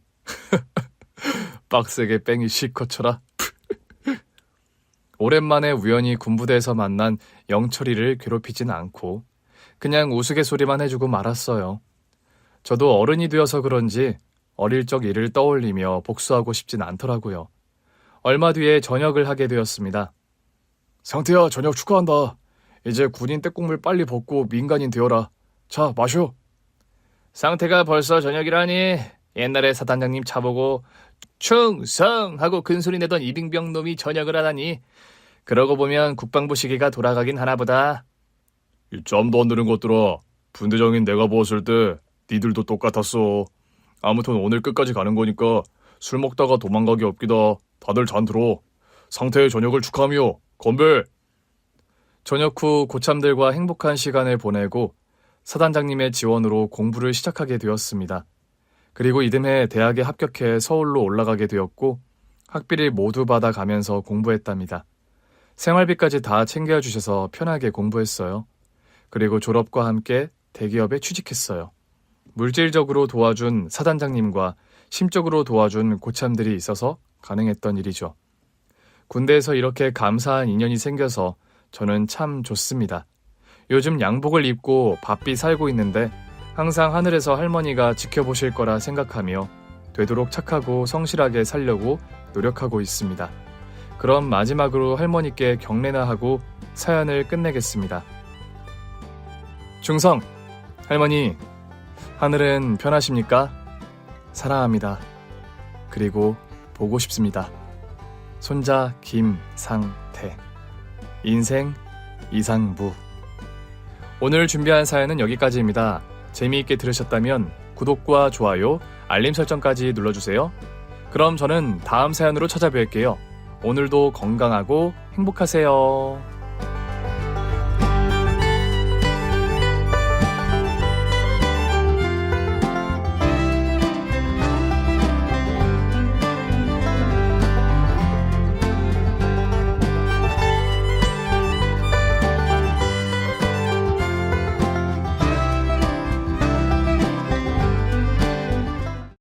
빡세게 뺑이 실컷 쳐라. 오랜만에 우연히 군부대에서 만난 영철이를 괴롭히진 않고 그냥 우스갯소리만 해주고 말았어요. 저도 어른이 되어서 그런지 어릴 적 일을 떠올리며 복수하고 싶진 않더라고요. 얼마 뒤에 전역을 하게 되었습니다. 상태야, 저녁 축하한다. 이제 군인 떼국물 빨리 벗고 민간인 되어라. 자, 마셔. 상태가 벌써 저녁이라니. 옛날에 사단장님 차보고 충성하고 큰소리 내던 이등병 놈이 전역을 하다니. 그러고 보면 국방부 시기가 돌아가긴 하나보다. 이 짬도 안 드는 것들아. 분대장인 내가 보았을 때 니들도 똑같았어. 아무튼 오늘 끝까지 가는 거니까 술 먹다가 도망가기 없기다. 다들 잔 들어. 상태의 저녁을 축하하며 건배. 저녁 후 고참들과 행복한 시간을 보내고 사단장님의 지원으로 공부를 시작하게 되었습니다. 그리고 이듬해 대학에 합격해 서울로 올라가게 되었고 학비를 모두 받아가면서 공부했답니다. 생활비까지 다 챙겨주셔서 편하게 공부했어요. 그리고 졸업과 함께 대기업에 취직했어요. 물질적으로 도와준 사단장님과 심적으로 도와준 고참들이 있어서 가능했던 일이죠. 군대에서 이렇게 감사한 인연이 생겨서 저는 참 좋습니다. 요즘 양복을 입고 바삐 살고 있는데 항상 하늘에서 할머니가 지켜보실 거라 생각하며 되도록 착하고 성실하게 살려고 노력하고 있습니다. 그럼 마지막으로 할머니께 경례나 하고 사연을 끝내겠습니다. 충성! 할머니, 하늘은 편하십니까? 사랑합니다. 그리고 보고 싶습니다. 손자 김상태. 인생 이상무. 오늘 준비한 사연은 여기까지입니다. 재미있게 들으셨다면 구독과 좋아요, 알림 설정까지 눌러주세요. 그럼 저는 다음 사연으로 찾아뵐게요. 오늘도 건강하고 행복하세요.